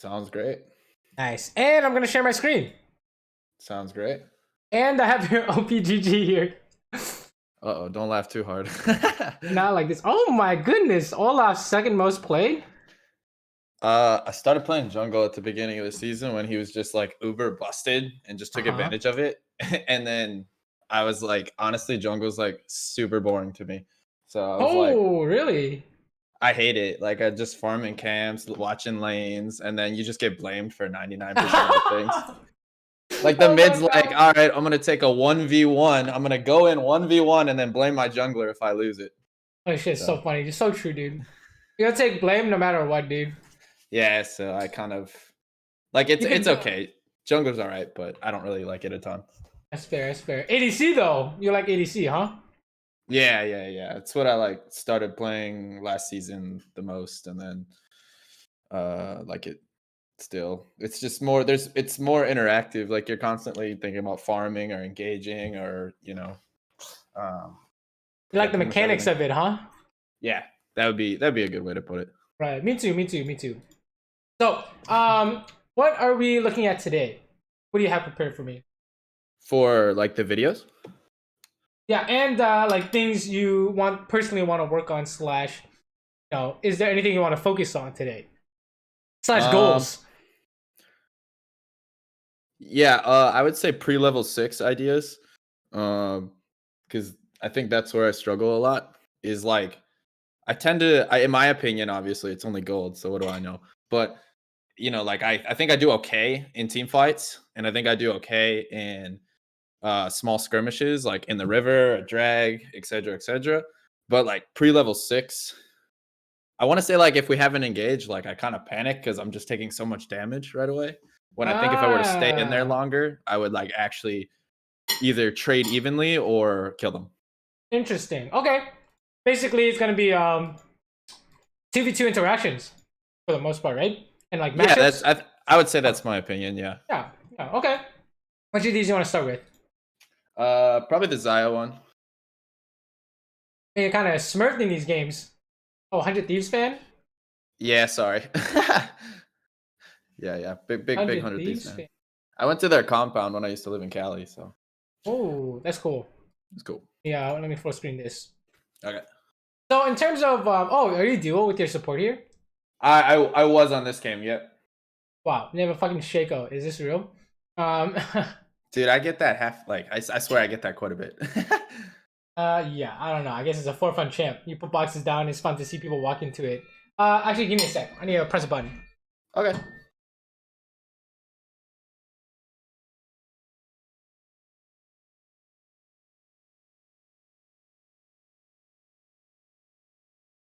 Sounds great. Nice. And I'm gonna share my screen. Sounds great. And I have your OPGG here. Uh-oh, don't laugh too hard. Not like this. Oh my goodness. Olaf's second most played. I started playing jungle at the beginning of the season when he was just like uber busted and just took advantage of it. And then I was like, honestly, jungle's like super boring to me. So I was like, Oh, really? I hate it. Like I just farm in camps, watching lanes, and then you just get blamed for 99% of the things. Like the Oh my mid's like, God. all right, I'm gonna take a 1v1. I'm gonna go in 1v1 and then blame my jungler if I lose it. Oh shit, so funny. Just so true, dude. You gotta take blame no matter what, dude. Yeah, so I kind of like it's okay. Jungler's all right, but I don't really like it a ton. That's fair, that's fair. ADC though. You like ADC, huh? Yeah. It's what I like started playing last season the most, and then like it still. It's just more it's more interactive. Like you're constantly thinking about farming or engaging or, um You like the mechanics of it, huh? yeah, that'd be a good way to put it. Right. Me too. So, what are we looking at today? What do you have prepared for me? For like the videos? Yeah, and like things you personally want to work on slash, is there anything you want to focus on today? Slash goals. Yeah, I would say pre-level 6 ideas. Because I think that's where I struggle a lot. Is like I tend to, in my opinion, obviously it's only gold, so what do I know? But like I think I do okay in team fights, and I think I do okay in small skirmishes, like in the river, a drag, etc. But like pre-level 6, I want to say like if we haven't engaged, like I kind of panic because I'm just taking so much damage right away. When I think if I were to stay in there longer, I would like actually either trade evenly or kill them. Interesting. Okay. Basically, it's gonna be 2v2 interactions for the most part, right? And like matchups. Yeah, I would say that's my opinion. Yeah. Yeah. Okay. Which of these you want to start with? Probably the Zaya one. You're kind of smurfed in these games. Oh, 100 Thieves fan? Yeah, sorry. yeah. Big 100 Thieves fan. I went to their compound when I used to live in Cali, so. Oh, that's cool. It's cool. Yeah, let me full screen this. Okay. So in terms of are you duo with your support here? I was on this game, yep. Wow, you have a fucking Shaco. Is this real? Dude, I get that I swear I get that quite a bit. Yeah, I don't know. I guess it's a for fun champ. You put boxes down, it's fun to see people walk into it. Actually, give me a sec. I need to press a button. Okay.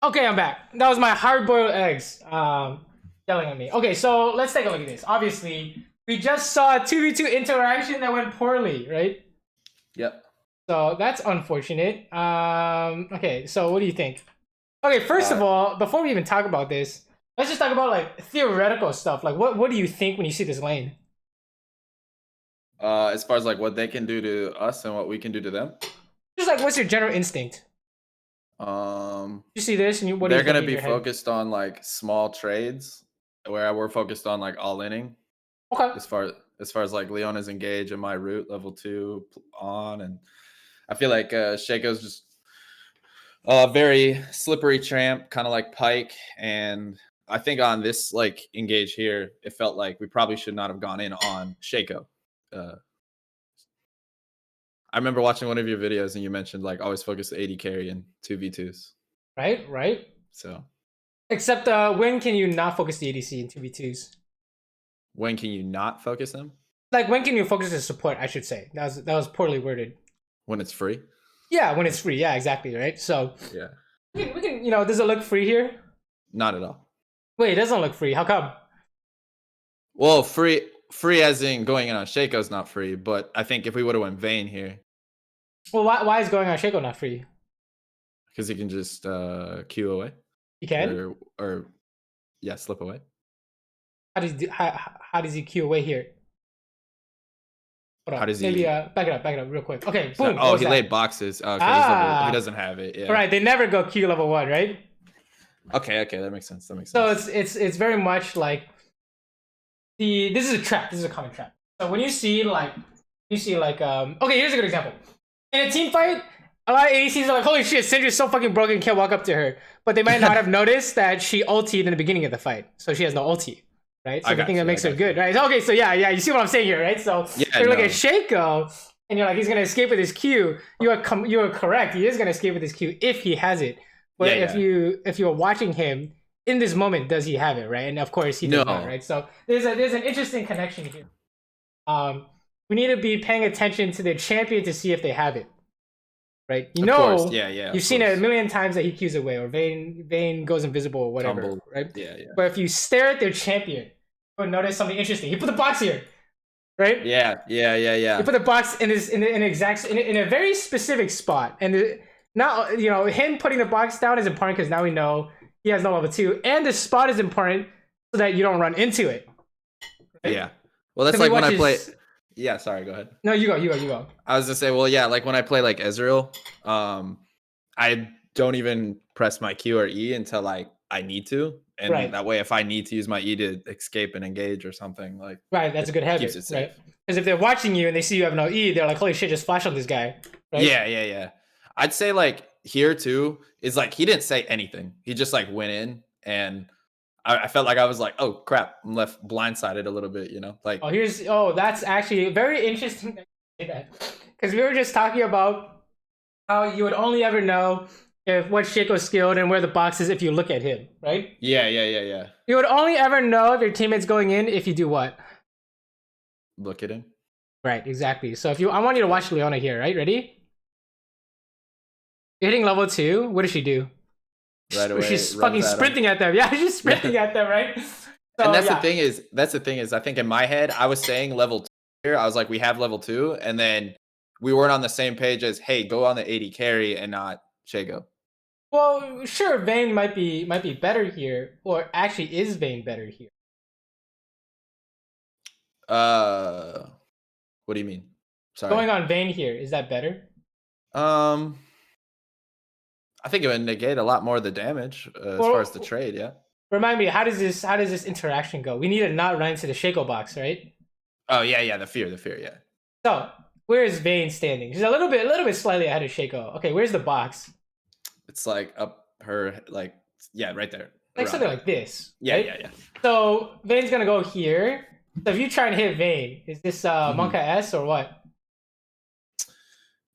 Okay, I'm back. That was my hard-boiled eggs yelling at me. Okay, so let's take a look at this. Obviously, we just saw a 2v2 interaction that went poorly, right? Yep. So that's unfortunate. Okay, so what do you think? Okay, first of all, before we even talk about this, let's just talk about like theoretical stuff. Like, what do you think when you see this lane? As far as like what they can do to us and what we can do to them. Just like, what's your general instinct? You see this, and what they're gonna be focused on like small trades, where we're focused on like all inning. Okay. As far as like Leona's engage and my root level 2 on, and I feel like Shaco's just a very slippery tramp, kind of like Pike, and I think on this like engage here, it felt like we probably should not have gone in on Shaco. I remember watching one of your videos and you mentioned like always focus the AD carry in 2v2s. Right. So. Except when can you not focus the ADC in 2v2s? When can you not focus them? Like when can you focus the support? I should say that was poorly worded. When it's free. Yeah, when it's free. Yeah, exactly. Right. So. Yeah. We can. Does it look free here? Not at all. Wait, it doesn't look free. How come? Well, free as in going in on Shaco is not free, but I think if we would have went Vayne here. Well, why is going on Shaco not free? Because he can just Q away. He can? Or yeah, slip away. How does he Q away here? Hold on. How does he? Back it up real quick. Okay, boom. So, he laid boxes. Okay, he doesn't have it. Yeah. Right, they never go Q level 1, right? Okay, that makes sense. So it's very much like this is a trap. This is a common trap. So when you see like okay, here's a good example. In a team fight, a lot of ADCs are like, holy shit, Syndra's so fucking broken, can't walk up to her. But they might not have noticed that she ultied in the beginning of the fight, so she has no ulti, right? So the thing that makes her good, right? Okay, so yeah, you see what I'm saying here, right? So you look at Shaco, and you're like, he's gonna escape with his Q. You are correct. He is gonna escape with his Q if he has it. But if you're watching him in this moment, does he have it, right? And of course he does not, right? So there's an interesting connection here. We need to be paying attention to the champion to see if they have it, right? You know, you've seen it a million times that he Qs away or Vayne goes invisible or whatever, right? Yeah. But if you stare at their champion, you'll notice something interesting. He put the box here, right? Yeah. He put the box in a very specific spot, and now him putting the box down is important because now we know he has no level 2, and the spot is important so that you don't run into it. Right? Yeah. Well, that's like when I play. Yeah, sorry, go ahead. No, you go. I was gonna say, well, yeah, like when I play like Ezreal, I don't even press my Q or E until like I need to. And that way, if I need to use my E to escape and engage or something, like that's a good habit, right? Because if they're watching you and they see you have no E, they're like, holy shit, just flash on this guy. Right? Yeah. I'd say like here too is like he didn't say anything. He just like went in, and I felt like I was like, oh crap, I'm left blindsided a little bit, like. That's actually very interesting that you say that, because we were just talking about how you would only ever know if what Shaco's skilled and where the box is if you look at him, right? Yeah. You would only ever know if your teammate's going in if you do what? Look at him. Right, exactly. So I want you to watch Leona here, right? Ready? You're hitting level 2. What does she do? Right away, she's fucking sprinting at them. Yeah, she's sprinting at them, right? So, and that's the thing is, I think in my head, I was saying level 2 here. I was like, we have level 2, and then we weren't on the same page as, hey, go on the AD carry and not Shaco. Well, sure, Vayne might be better here, or actually is Vayne better here? What do you mean? Sorry. Going on Vayne here, is that better? I think it would negate a lot more of the damage as far as the trade, yeah. Remind me, how does this interaction go? We need to not run into the Shaco box, right? Oh yeah, the fear, yeah. So where is Vayne standing? She's a little bit slightly ahead of Shaco. Okay, where's the box? It's like up her, like right there. Like something like this. Yeah, right? yeah. So Vayne's gonna go here. So if you try and hit Vayne, is this Monka S or what?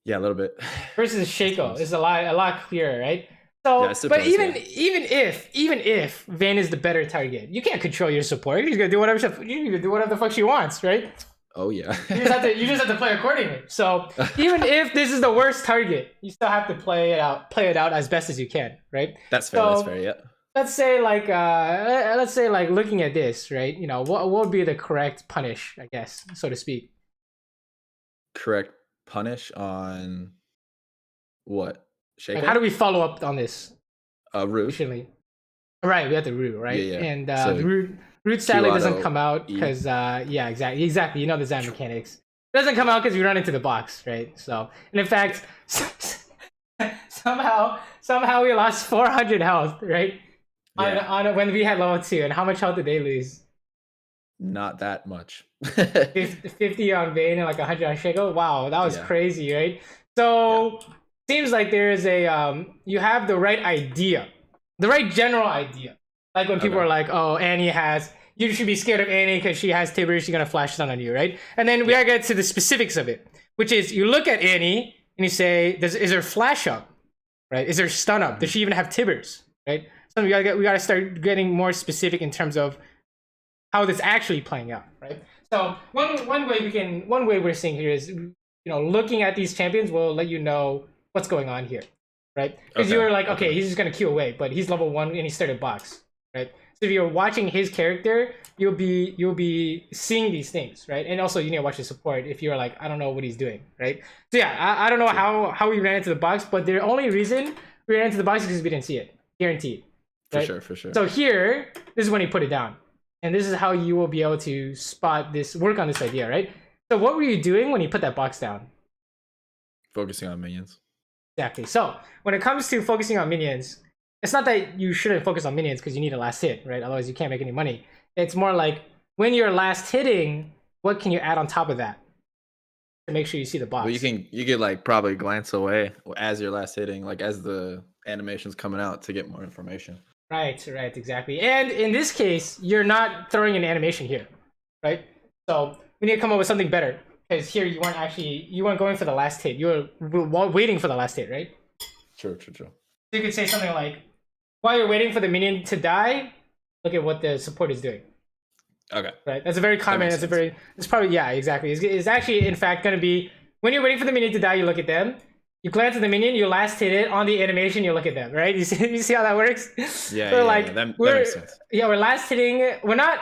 Yeah, a little bit. Versus Shaco, it's a lot clearer, right? So, yeah, but even if Vayne is the better target, you can't control your support. You're gonna do whatever the fuck she wants, right? Oh yeah. you just have to play accordingly. So even if this is the worst target, you still have to play it out as best as you can, right? That's fair. That's fair. Yeah. Let's say like looking at this, right? What would be the correct punish, I guess, so to speak. Correct punish on what? Like, how do we follow up on this? Root. Efficiently. Right, we have the root, right? Yeah. And so root sadly doesn't come out because exactly. You know the Zan mechanics. It doesn't come out because we run into the box, right? So, and in fact, somehow we lost 400 health, right? On when we had level 2, and how much health did they lose? Not that much. 50 on Vayne and like 100 on Shaco. Wow, that was crazy, right? So seems like there is you have the right idea, the right general idea. Like when people are like, "Oh, you should be scared of Annie because she has Tibber, she's gonna flash stun on you," right? And then we gotta get to the specifics of it, which is you look at Annie and you say, "Is there flash up? Right? Is there stun up? Does she even have Tibbers? Right?" So we gotta start getting more specific in terms of how this actually playing out, right? So one way we're seeing here is looking at these champions will let you know what's going on here, right? Because you're like, okay, he's just gonna Q away, but he's level 1 and he started box, right? So if you're watching his character, you'll be seeing these things, right? And also you need to watch the support if you're like, I don't know what he's doing, right? So yeah, I don't know how we ran into the box, but the only reason we ran into the box is because we didn't see it, guaranteed. Right? For sure. So here, this is when he put it down. And this is how you will be able to work on this idea, right? So what were you doing when you put that box down? Focusing on minions. Exactly. So when it comes to focusing on minions, it's not that you shouldn't focus on minions because you need a last hit, right? Otherwise you can't make any money. It's more like when you're last hitting, what can you add on top of that to make sure you see the box? Well, you could like probably glance away as you're last hitting, like as the animation's coming out to get more information. Right, exactly. And in this case, you're not throwing an animation here, right? So we need to come up with something better, because here you weren't going for the last hit. You were waiting for the last hit, right? True. So you could say something like, while you're waiting for the minion to die, look at what the support is doing. Okay. Right. That's a very common. It's probably, yeah, exactly. It's actually, in fact, going to be when you're waiting for the minion to die, you look at them. You glance at the minion, you last hit it on the animation, you look at them, right? You see how that works? Yeah, that makes sense. Yeah, we're last hitting. We're not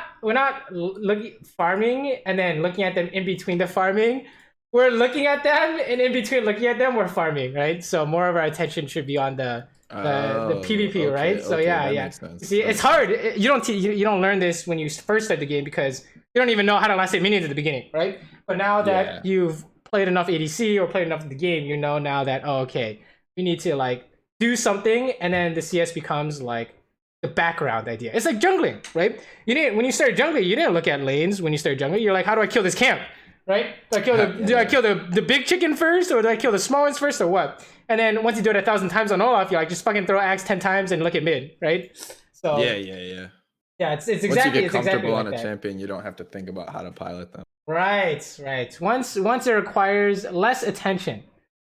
looking farming and then looking at them in between the farming. We're looking at them, and in between looking at them, we're farming, right? So more of our attention should be on the PvP, okay, right? So yeah. See, it's hard. You don't learn this when you first start the game because you don't even know how to last hit minions at the beginning, right? But now that you've played enough ADC or played enough of the game, you know now that, oh, okay, we need to like do something, and then the CS becomes like the background idea. It's like jungling, right? When you start jungling, you didn't look at lanes. When you start jungling, you're like, how do I kill this camp? Right? Do I kill the big chicken first, or do I kill the small ones first, or what? And then once you do it 1,000 times on Olaf, you're like, just fucking throw axe 10 times and look at mid, right? So yeah. Yeah, it's exactly. Once you get comfortable exactly on like a champion, you don't have to think about how to pilot them. Right. Once it requires less attention,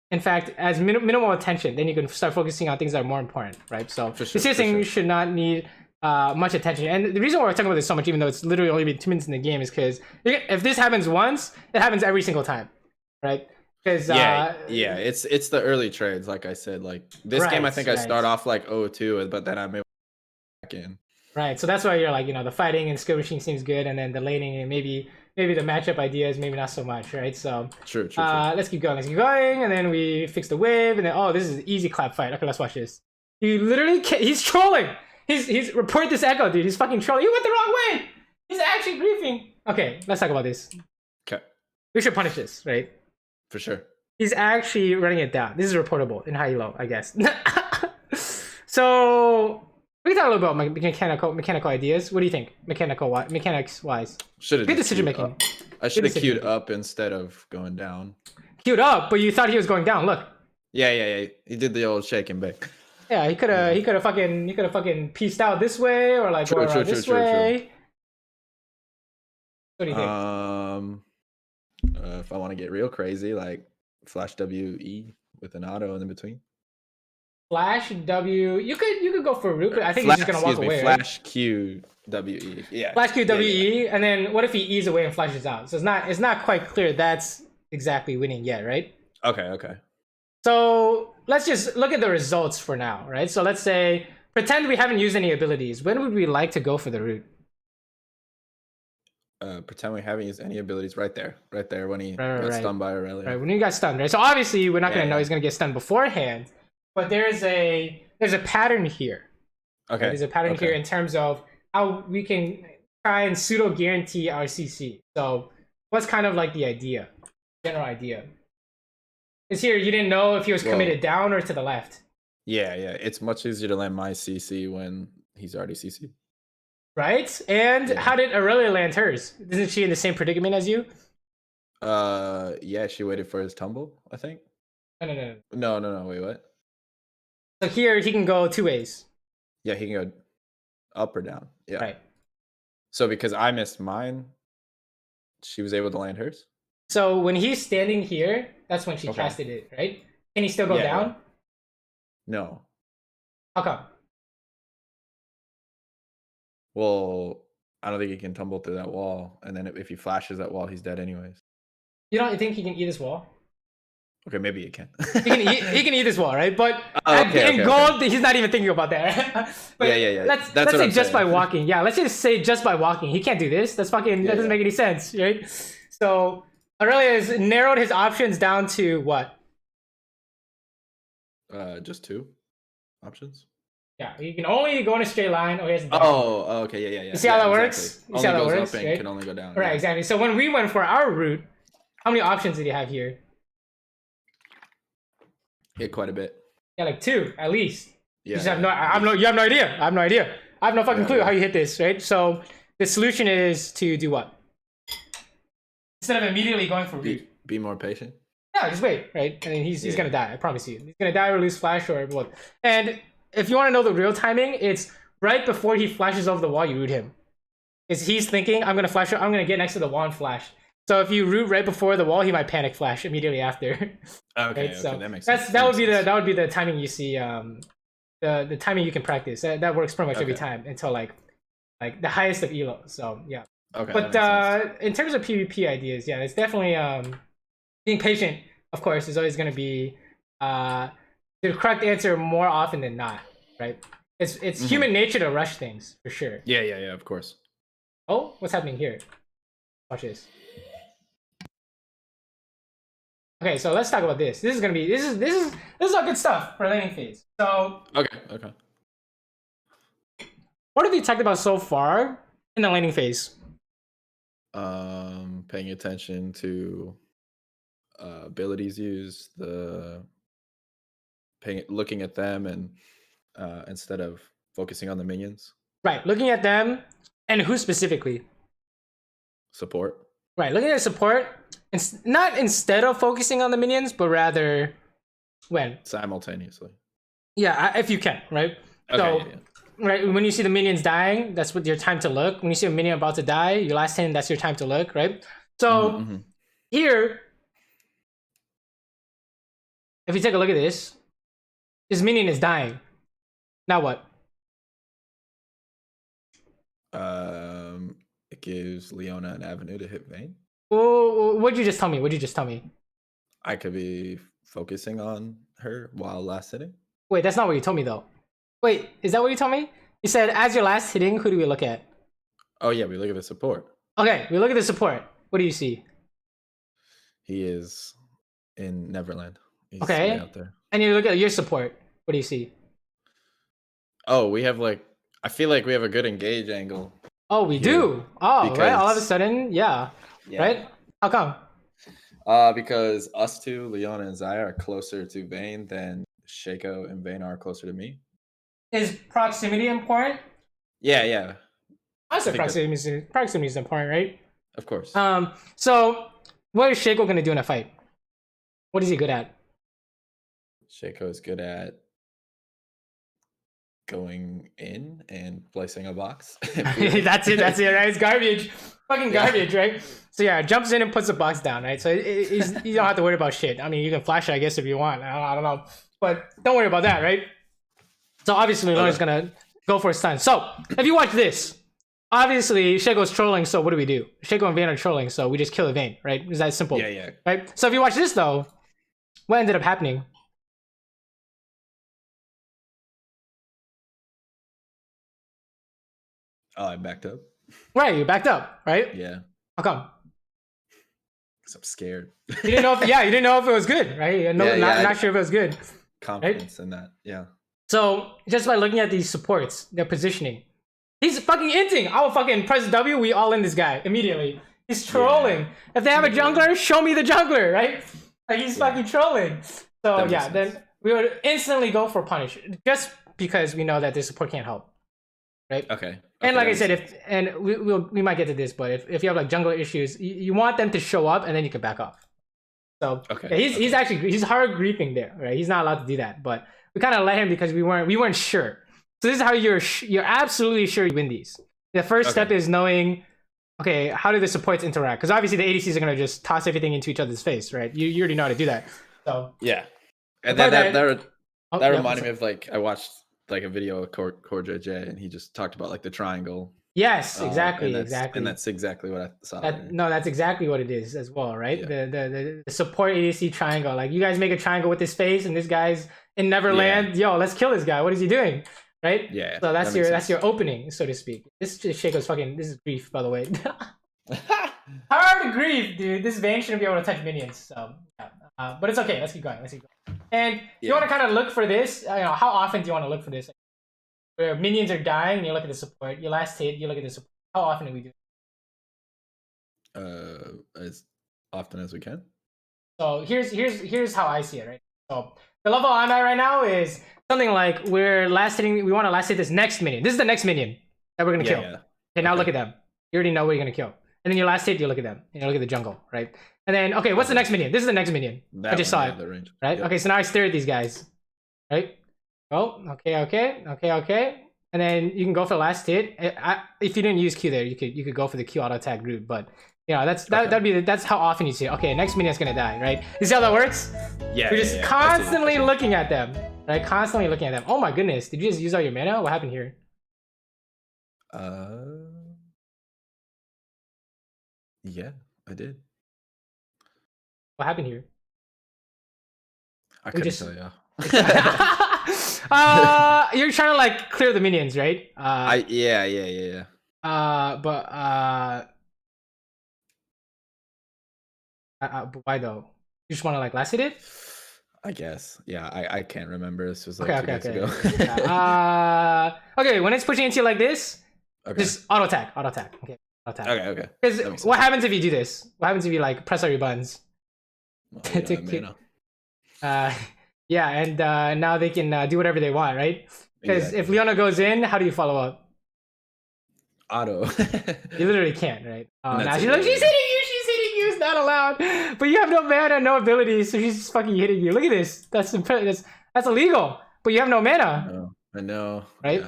in fact, as minimal attention, then you can start focusing on things that are more important, right? So the CS thing should not need much attention. And the reason why we're talking about this so much, even though it's literally only been 2 minutes in the game, is because if this happens once, it happens every single time, right? Because it's the early trades, like I said. Like this game, I think I start off like 0-2, but then I'm able to back in. Right. So that's why you're like, the fighting and skirmishing seems good, and then the laning and maybe the matchup ideas, maybe not so much, right? So true. Let's keep going, and then we fix the wave, and then this is an easy clap fight. Okay, let's watch this. He literally he's trolling. He's report this echo, dude. He's fucking trolling. He went the wrong way. He's actually griefing. Okay, let's talk about this. Okay. We should punish this, right? For sure. He's actually running it down. This is reportable in high-low, I guess. So we can talk a little bit about mechanical ideas. What do you think? Mechanics wise. Should have decision making. I should have queued up instead of going down. Queued up, but you thought he was going down. Look. Yeah. He did the old shake and bake. Yeah, he could have fucking pieced out this way, or like go around this way. What do you think? If I want to get real crazy, like flash WE with an auto in between. Flash W. You could go for root, but I think he's just gonna walk away. Flash Q WE. Yeah. Flash Q WE, and then what if he E's away and flashes out? So it's not quite clear that's exactly winning yet, right? Okay. So let's just look at the results for now, right? So let's say pretend we haven't used any abilities. When would we like to go for the root? Pretend we haven't used any abilities right there when he got stunned by Aurelia. Right, when he got stunned, right? So obviously we're not gonna know he's gonna get stunned beforehand, but there's a pattern here. Okay. Right? There's a pattern here in terms of how we can try and pseudo guarantee our CC. So what's kind of like the general idea? Because here you didn't know if he was committed down or to the left. Yeah. It's much easier to land my CC when he's already CC. Right? And how did Aurelia land hers? Isn't she in the same predicament as you? Yeah, she waited for his tumble, I think. No, wait, what? So here he can go 2 ways. Yeah, he can go up or down. Yeah. Right. So because I missed mine, she was able to land hers? So when he's standing here, that's when she casted it, right? Can he still go down? Yeah. No. How come? Well, I don't think he can tumble through that wall, and then if he flashes that wall, he's dead anyways. You don't think he can eat this wall? Okay, maybe he can. he can eat this wall, right? But in gold, he's not even thinking about that. But yeah. Let's say just by walking. Yeah, let's just say just by walking. He can't do this. That doesn't make any sense, right? So Aurelia has narrowed his options down to what? Just 2 options. Yeah, he can only go in a straight line. Or he has okay, yeah. You see how that works? You see how that works? Up and can only go down. Right, exactly. So when we went for our route, how many options did he have here? Yeah, quite a bit. Yeah, like 2 at least. Yeah. You have no idea. I have no idea. I have no fucking clue how you hit this, right? So the solution is to do what? Instead of immediately going for root. Be more patient. Yeah, just wait, right? And then he's gonna die. I promise you, he's gonna die or lose flash or what. And if you want to know the real timing, it's right before he flashes over the wall. You root him. Is he's thinking I'm gonna flash. I'm gonna get next to the wall and flash. So if you root right before the wall, he might panic flash immediately after. Okay, right? okay, So that makes sense. that would be the timing you see. The timing you can practice. That works pretty much every time until like the highest of elo. So yeah. Okay. But in terms of PvP ideas, yeah, it's definitely being patient. Of course, is always going to be the correct answer more often than not, right? It's human nature to rush things for sure. Yeah, of course. Oh, what's happening here? Watch this. Okay, so let's talk about this. This is all good stuff for laning phase. So okay. What have you talked about so far in the laning phase? Paying attention to abilities used, looking at them, and instead of focusing on the minions. Right, looking at them, and who specifically? Support. Right, looking at support, not instead of focusing on the minions, but rather when? Simultaneously. Yeah, if you can, right? Okay, so, right, when you see the minions dying, that's what your time to look. When you see a minion about to die, your last hit, that's your time to look, right? So here, if you take a look at this minion is dying. Now what? It gives Leona an avenue to hit Vayne. Well, what'd you just tell me? I could be focusing on her while last hitting. Wait, that's not what you told me though. Wait, is that what you told me? You said as your last hitting, who do we look at? Oh yeah, we look at the support. Okay, we look at the support. What do you see? He is in Neverland. He's okay. way out there. And you look at your support. What do you see? Oh, we have I feel like we have a good engage angle. Oh, we do. Oh, right. All of a sudden, yeah. Right? How come? Because us two, Leona and Xayah, are closer to Vayne than Shaco and Vayne are closer to me. Is proximity important? Yeah. I said proximity is important, right? Of course. So what is Shaco gonna do in a fight? What is he good at? Shaco is good at going in and placing a box. That's it, right? It's garbage. Fucking garbage, right? So yeah, jumps in and puts the box down, right? So you don't have to worry about shit. I mean, you can flash it, I guess, if you want. I don't know. But don't worry about that, right? So obviously, Leona's gonna go for a stun. So if you watch this, obviously, Shaco's trolling, so what do we do? Shaco and Vayne are trolling, so we just kill a Vayne, right? It's that simple. Yeah. Right? So if you watch this, though, what ended up happening? Oh, I backed up. Right, you backed up, right? Yeah. How come? Because I'm scared. You didn't know if it was good, right? Not sure if it was good. Confidence in that, yeah. So just by looking at these supports, their positioning, he's fucking inting. I will fucking press W. We all in this guy immediately. He's trolling. If they have a jungler, show me the jungler, right? Like he's fucking trolling. So then we would instantly go for punish, just because we know that this support can't help, right? Okay. And like I said, we might get to this, but if you have like jungler issues, you want them to show up and then you can back off. So he's hard griefing there, right? He's not allowed to do that, but we kind of let him because we weren't sure. So this is how you're absolutely sure you win these. The first step is knowing, okay, how do the supports interact? Because obviously the ADCs are gonna just toss everything into each other's face, right? You already know how to do that. So yeah, and then that reminded me of I watched a video of Corja J, and he just talked about the triangle. Yes, exactly. And that's exactly what I saw. That's exactly what it is as well, right? Yeah. The support ADC triangle. Like you guys make a triangle with his face, and this guy's in Neverland. Yo, let's kill this guy. What is he doing? Right? Yeah. So that's your opening, so to speak. This is Shaco's fucking. This is grief, by the way. Hard grief, dude. This Vayne shouldn't be able to touch minions. So, but it's okay. Let's keep going. And you want to kind of look for this. How often do you want to look for this? Where minions are dying, you look at the support. Your last hit, you look at the support. How often do we do it? As often as we can. So here's how I see it, right? So the level I'm at right now is something like we want to last hit this next minion. This is the next minion that we're gonna kill. Yeah. Okay, now look at them. You already know what you're gonna kill. And then your last hit, you look at them. You look at the jungle, right? And then, okay, what's the next minion? This is the next minion. I just saw it, right? Yep. Okay, so now I stare at these guys, right? Oh, okay. And then you can go for the last hit. If you didn't use Q there, you could go for the Q auto attack route, but yeah, that's how often you see it. Okay, next minion's gonna die, right? You see how that works? Yeah. You're just constantly looking at them, right? Constantly looking at them. Oh my goodness, did you just use all your mana? What happened here? Yeah, I did. What happened here? I couldn't tell you. You're trying to like clear the minions, right? Yeah. But why though? You just want to like last hit it? I guess. Yeah, I can't remember. This was like 2 days ago. Okay, when it's pushing into you like this, just auto attack. Okay, auto attack. Okay. Because what happens if you do this? What happens if you like press all your buttons? Yeah, and now they can do whatever they want, right? Because if Leona goes in, how do you follow up? Auto. You literally can't, right? Now she's like, she's hitting you, it's not allowed. But you have no mana, no abilities, so she's just fucking hitting you. Look at this. That's illegal. But you have no mana. I know. Right?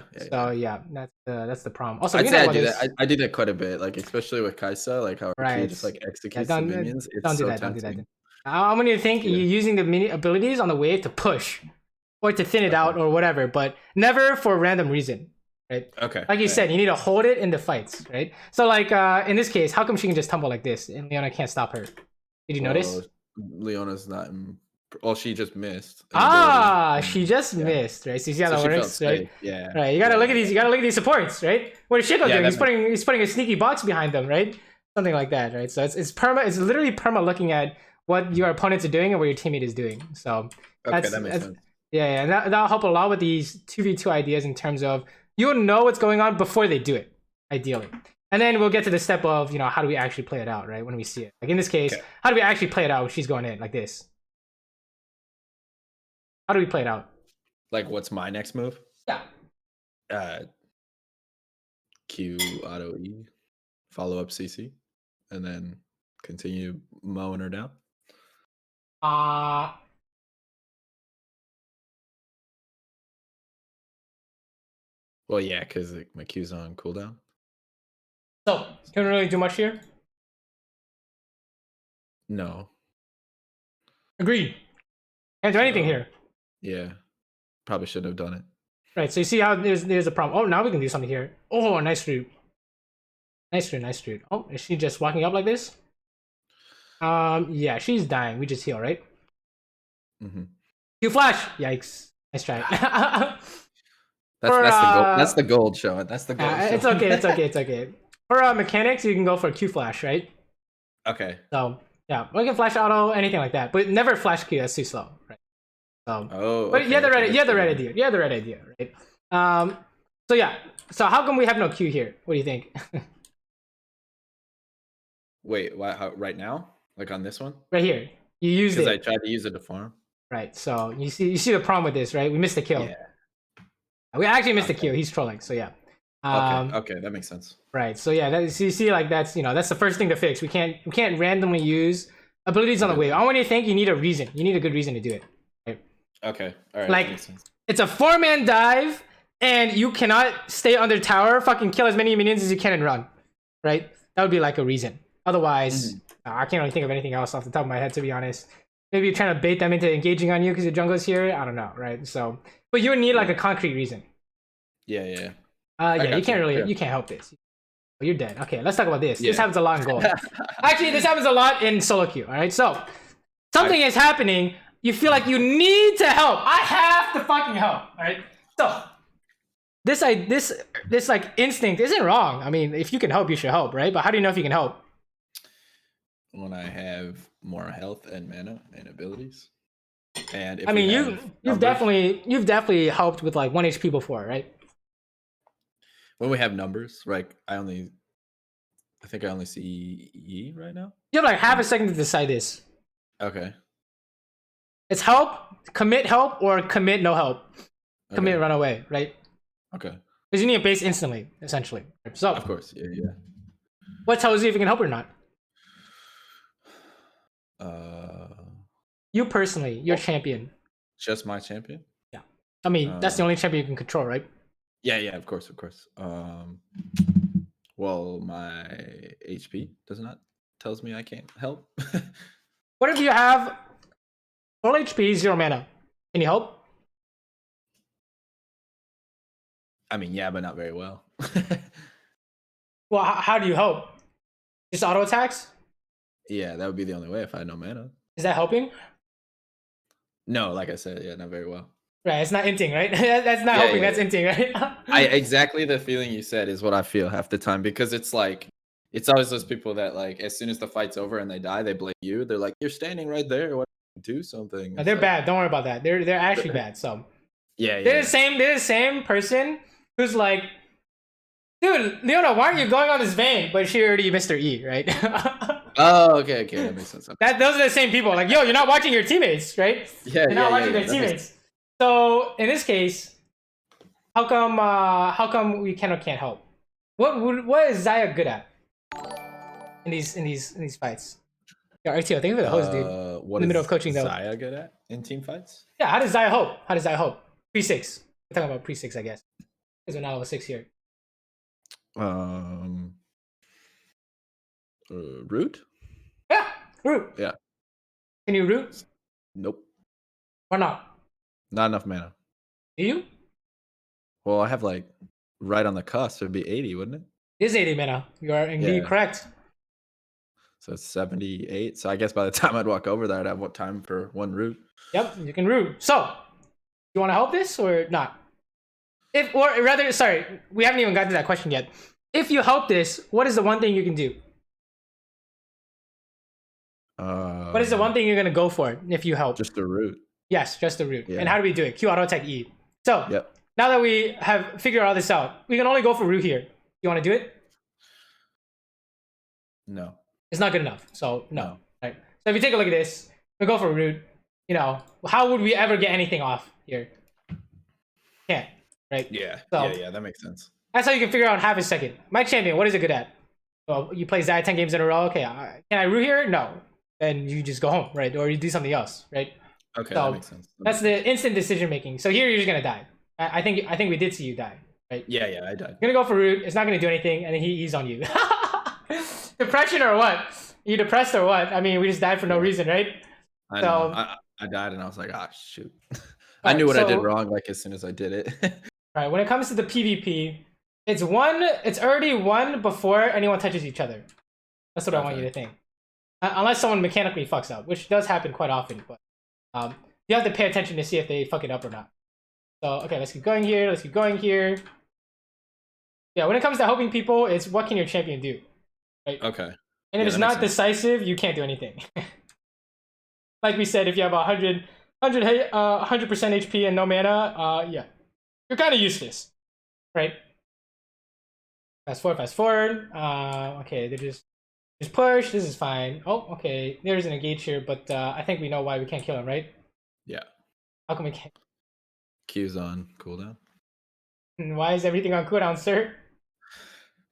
Yeah, that's the problem. Also, I do that quite a bit, like especially with Kaisa, like how she just like executes the minions. Don't do that. I'm gonna think you're using the mini abilities on the wave to push or to thin it out or whatever, but never for a random reason, right? Okay. Like you said, you need to hold it in the fights, right? So like in this case, how come she can just tumble like this and Leona can't stop her? Did you notice? Leona's not in... Well, she just missed. She just missed, right? So you see how that works, right? Yeah. Right. You gotta look at these. You gotta look at these supports, right? What is Shaco doing? He's putting a sneaky box behind them, right? Something like that, right? So it's perma. It's literally perma looking at what your opponents are doing and what your teammate is doing. So that makes sense. Yeah, and that'll help a lot with these 2v2 ideas in terms of you'll know what's going on before they do it, ideally. And then we'll get to the step of, how do we actually play it out, right? When we see it. Like in this case, how do we actually play it out when she's going in like this? How do we play it out? Like, what's my next move? Yeah. Q auto E, follow up CC, and then continue mowing her down. Well, yeah, because my Q's on cooldown. So, can't really do much here? No. Agreed. Can't do anything here. Yeah. Probably shouldn't have done it. Right, so you see how there's a problem. Oh, now we can do something here. Oh, nice route. Nice route. Oh, is she just walking up like this? Yeah, she's dying. We just heal, right? Mm-hmm. You flash! Yikes. Nice try. That's the gold show. That's the gold show. It's okay. For mechanics, you can go for Q flash, right? Okay. So, yeah, we can flash auto, anything like that. But never flash Q, that's too slow, right? But you have the right idea, right? So yeah. So how come we have no Q here? What do you think? Wait, right now? Like on this one? Right here. You used it. Because I tried to use it to farm. Right. So you see the problem with this, right? We missed the kill. Yeah. We actually missed the kill. He's trolling. So yeah. Okay, that makes sense. Right. So yeah, you see, like that's that's the first thing to fix. We can't randomly use abilities on the wave. I want you to think you need a reason. You need a good reason to do it. Right? Okay. All right. Like it's a 4-man dive, and you cannot stay under tower. Fucking kill as many minions as you can and run. Right. That would be like a reason. Otherwise, I can't really think of anything else off the top of my head, to be honest. Maybe you're trying to bait them into engaging on you because your jungle's here. I don't know, right? So, but you would need like a concrete reason. Yeah. You can't help this. Oh, you're dead. Okay, let's talk about this. This happens a lot in gold. Actually, this happens a lot in solo queue. All right, so something is happening. You feel like you need to help. I have to fucking help. All right. So this like instinct isn't wrong. I mean, if you can help, you should help, right? But how do you know if you can help? When I have more health and mana and abilities. And if you've definitely helped with like 1 HP before, right? When we have numbers, like I think I only see E right now. You have like half a second to decide this. Okay. It's help, commit help, or commit no help. Commit run away, right? Okay. Because you need a base instantly, essentially. So of course, yeah. What tells you if you can help or not? You personally, your champion. Just my champion? Yeah. I mean, that's the only champion you can control, right? Yeah, of course. Well, my HP does not tells me I can't help. What if you have full HP, 0 mana? Can you help? I mean, yeah, but not very well. Well, how do you help? Just auto attacks? Yeah, that would be the only way if I had no mana. Is that helping? No, like I said, yeah, not very well. Right, it's not inting, right? That's not helping, that's inting, right? Exactly the feeling you said is what I feel half the time, because it's like, it's always those people that, like, as soon as the fight's over and they die, they blame you. They're like, you're standing right there. Why don't you do something? They're bad. Don't worry about that. They're actually bad. So they're the same person who's like, dude, Leona, why aren't you going on this vein? But she already missed her E, right? Oh, okay, that makes sense. Those are the same people. Like, yo, you're not watching your teammates, right? Yeah, you're not watching their teammates. So in this case, how come we can't help? What is Xayah good at in these fights? Yeah, RTO, thank you for the host, dude. What in the middle of coaching though. Xayah good at in team fights? Yeah, how does Xayah hope? Pre-6. We're talking about pre-6, I guess. Because we're now level 6 here. Root? Yeah, root. Yeah. Can you root? Nope. Why not? Not enough mana. Do you? Well, I have like right on the cusp. It'd be 80, wouldn't it? It is 80 mana. You are indeed correct. So it's 78. So I guess by the time I'd walk over there, I'd have what time for one root? Yep, you can root. So, you want to help this or not? Sorry, we haven't even gotten to that question yet. If you help this, what is the one thing you can do? What is the one thing you're gonna go for if you help? Just a root. Yes, just a root. Yeah. And how do we do it? Q auto attack E. So now that we have figured all this out, we can only go for root here. You want to do it? No. It's not good enough. So no. Right. So if you take a look at this, we go for root. You know, how would we ever get anything off here? Can't. Right. Yeah. So, yeah, that makes sense. That's how you can figure out half a second. My champion, what is it good at? Well, you play Xayah 10 games in a row. Okay, can I root here? No. Then you just go home, right? Or you do something else, right? Okay, so that makes sense. That's the instant decision making. So here you're just gonna die. I think we did see you die, right? Yeah, I died. You're gonna go for root. It's not gonna do anything, and then he ease on you. Depression or what? You depressed or what? I mean, we just died for no reason, right? I know. I died and I was like, ah, shoot. I knew what I did wrong like as soon as I did it. All right, when it comes to the PvP, it's already one before anyone touches each other. That's what I want you to think. Unless someone mechanically fucks up, which does happen quite often, but you have to pay attention to see if they fuck it up or not. So, okay, let's keep going here. Yeah, when it comes to helping people, it's what can your champion do? Right? Okay. And if it's not decisive, you can't do anything. Like we said, if you have 100% HP and no mana, yeah, you're kind of useless, right? Fast forward. Okay, they just push. This is fine. Oh, okay. There's an engage here, but I think we know why we can't kill him, right? Yeah. How come we can't? Q's on cooldown. And why is everything on cooldown, sir?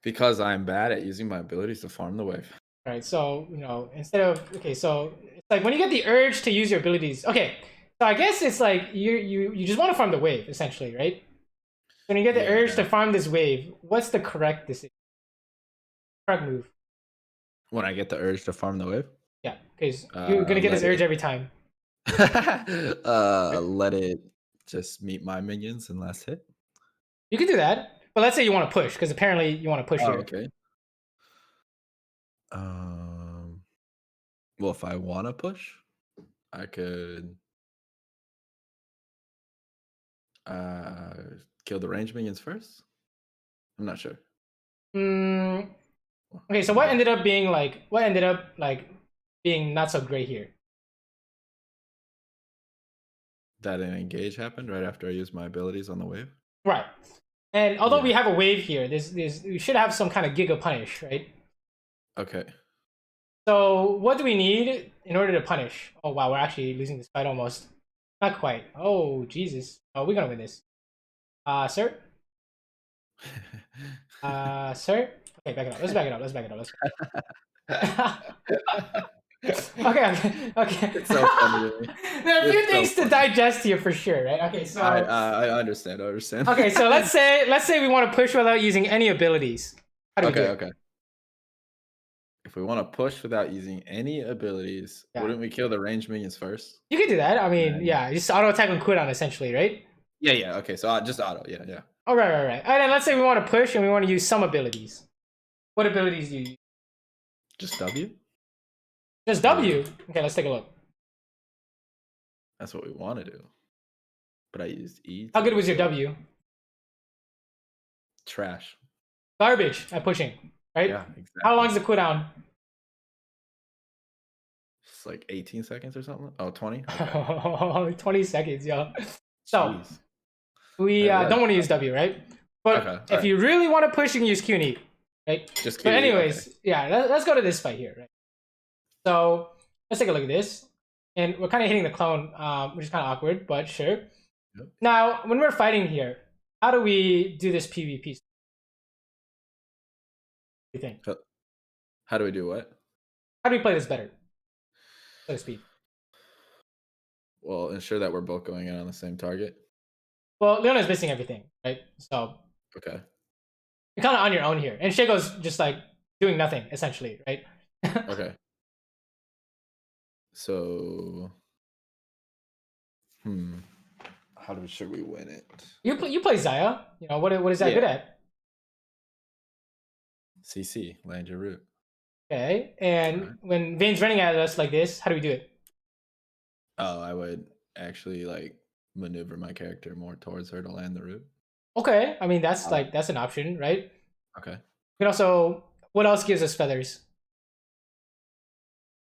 Because I'm bad at using my abilities to farm the wave. All right, so, you know, instead of... Okay, so it's like when you get the urge to use your abilities... Okay, so I guess it's like you just want to farm the wave, essentially, right? When you get the urge to farm this wave, what's the correct decision? Correct move. When I get the urge to farm the wave? Yeah, because you're going to get this urge every time. Let it just meet my minions and last hit. You can do that, but let's say you want to push, because apparently you want to push here. Okay. Well, if I want to push, I could kill the range minions first. I'm not sure. Okay, so what ended up being being not so great here? That an engage happened right after I used my abilities on the wave. Right. And although we have a wave here, we should have some kind of Giga punish, right? Okay. So what do we need in order to punish? Oh wow, we're actually losing this fight almost. Not quite. Oh Jesus. Oh, we're gonna win this. Sir? Sir. Okay, back it up. Let's back it up. Let's back it up. Okay. It's so funny to me. There are a few It's so things to funny. digest here for sure, right? Okay, so I understand. I understand. okay, so let's say we want to push without using any abilities. How do we do it? Okay. If we want to push without using any abilities, Yeah. wouldn't we kill the ranged minions first? You can do that. I mean, yeah, just auto attack and cooldown essentially, right? Yeah. Okay, so just auto. Yeah. Oh, right. And then let's say we want to push and we want to use some abilities. What abilities do you use? Just W? Just W. Okay, let's take a look. That's what we want to do. But I used E. How good was your W? Trash. Garbage at pushing, right? Yeah, exactly. How long is the cooldown? It's like 18 seconds or something. Oh, 20? Okay. 20 seconds, yo. So, Jeez. we don't want to use W, right? But if you really want to push, you can use Q and E, right? Just Q. But anyways, yeah, let's go to this fight here, right? So, let's take a look at this. And we're kind of hitting the clone, which is kind of awkward, but sure. Yep. Now, when we're fighting here, how do we do this PvP? What do you think? How do we do what? How do we play this better? So to speak. Well, ensure that we're both going in on the same target. Well, Leona's missing everything, right? So okay, you're kind of on your own here, and Shaco's just like doing nothing essentially, right? Okay. So, should we win it? You play Xayah. You know what is that good at? CC, land your root. Okay, and when Vayne's running at us like this, how do we do it? Oh, I would actually like maneuver my character more towards her to land the root. Okay, I mean that's that's an option, right? Okay. You can also, what else gives us feathers?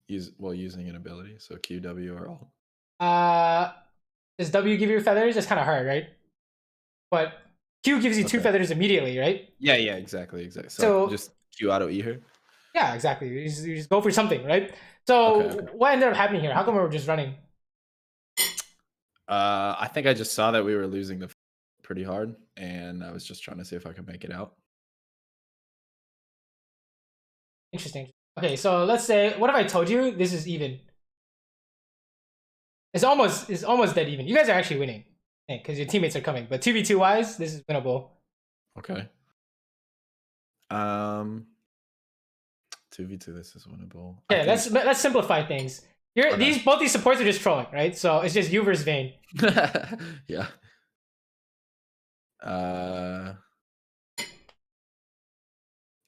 Using an ability, so Q, W, or all. Does W give you feathers? It's kind of hard, right? But Q gives you 2 feathers immediately, right? Yeah, exactly. So just Q auto E her. Yeah, exactly. You just go for something, right? So what ended up happening here? How come we were just running? I think I just saw that we were losing the pretty hard, and I was just trying to see if I could make it out. Interesting. Okay, so let's say, what if I told you this is even? It's almost dead even. You guys are actually winning, because your teammates are coming. But 2v2 wise, this is winnable. Okay. 2v2, this is winnable. Okay, let's simplify things. Both these supports are just trolling, right? So it's just you versus Vayne. Yeah.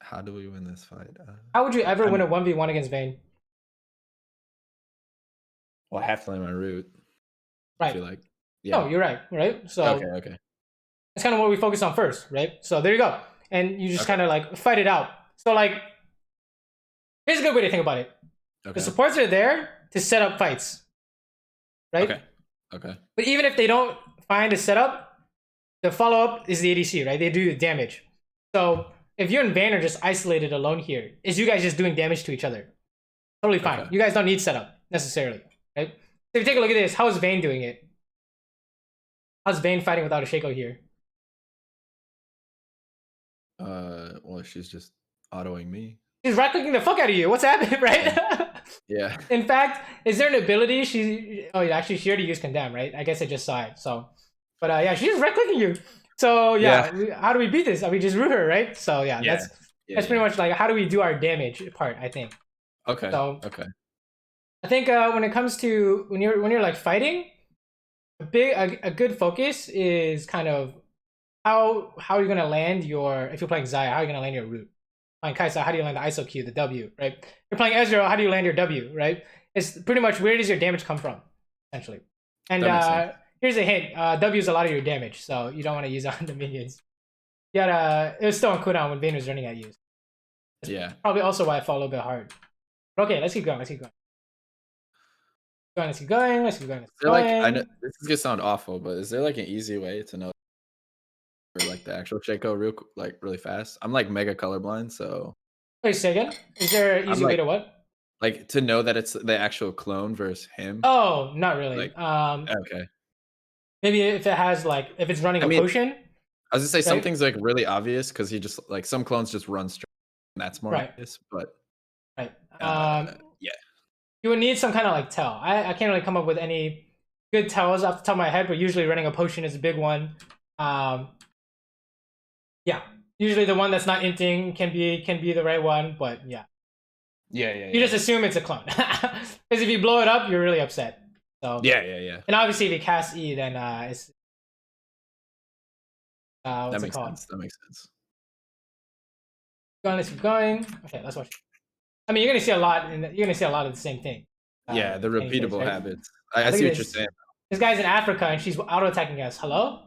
How do we win this fight? How would you ever win a 1v1 against Vayne? Well, I have to land my root. Right. I feel like. Yeah. No, you're right. Right. So okay. That's kind of what we focus on first, right? So there you go, and you just kind of like fight it out. So like, here's a good way to think about it. The supports are there to set up fights, right? Okay. But even if they don't find a setup, the follow up is the ADC, right? They do the damage. So if you and Vayne are just isolated alone here, is you guys just doing damage to each other? Totally fine. You guys don't need setup necessarily, right? So if you take a look at this, how is Vayne doing it? How's Vayne fighting without a Shaco here? Well, she's just autoing me. She's right-clicking the fuck out of you. What's happening, right? Yeah. In fact, is there an ability actually she already used condemn, right? I guess I just saw it. So, but yeah, she's right-clicking you. So how do we beat this? I mean, just root her, right? So that's pretty much like how do we do our damage part, I think. Okay. So I think when it comes to when you're like fighting, a good focus is kind of how you're gonna land your, if you're playing Xayah, how are you gonna land your root? Playing Kaisa, how do you land the ISO Q, the W, right? You're playing Ezreal, how do you land your W, right? It's pretty much where does your damage come from, essentially. And here's a hint: W is a lot of your damage, so you don't want to use it on the minions. Yet it was still on cooldown when Vayne was running at you. That's probably also why I fall a little bit hard. But okay, let's keep going. Let's keep going. I know this is gonna sound awful, but is there like an easy way to know for like the actual Shaco really fast? I'm like mega colorblind, so. Wait, say again? Is there an easy way to what? Like to know that it's the actual clone versus him? Oh, not really. Okay. Maybe if it has if it's running a potion, I was gonna say right? something's like really obvious because he just like some clones just run straight, and that's more Right, obvious. But right. yeah, You would need some kind of like tell. I can't really come up with any good tells off the top of my head, but usually running a potion is a big one. Um, yeah, usually the one that's not inting can be the right one, but yeah, you just assume it's a clone because if you blow it up, you're really upset. So yeah. and obviously if you cast E, then it's That what's it makes called? sense. That makes sense. Let's keep going. Okay, let's watch. I mean, you're gonna see a lot, and you're gonna see a lot of the same thing. Yeah, the In any case, repeatable right? habits. Yeah, I look see at what you're this. saying. This guy's in Africa, and she's auto attacking us. Hello?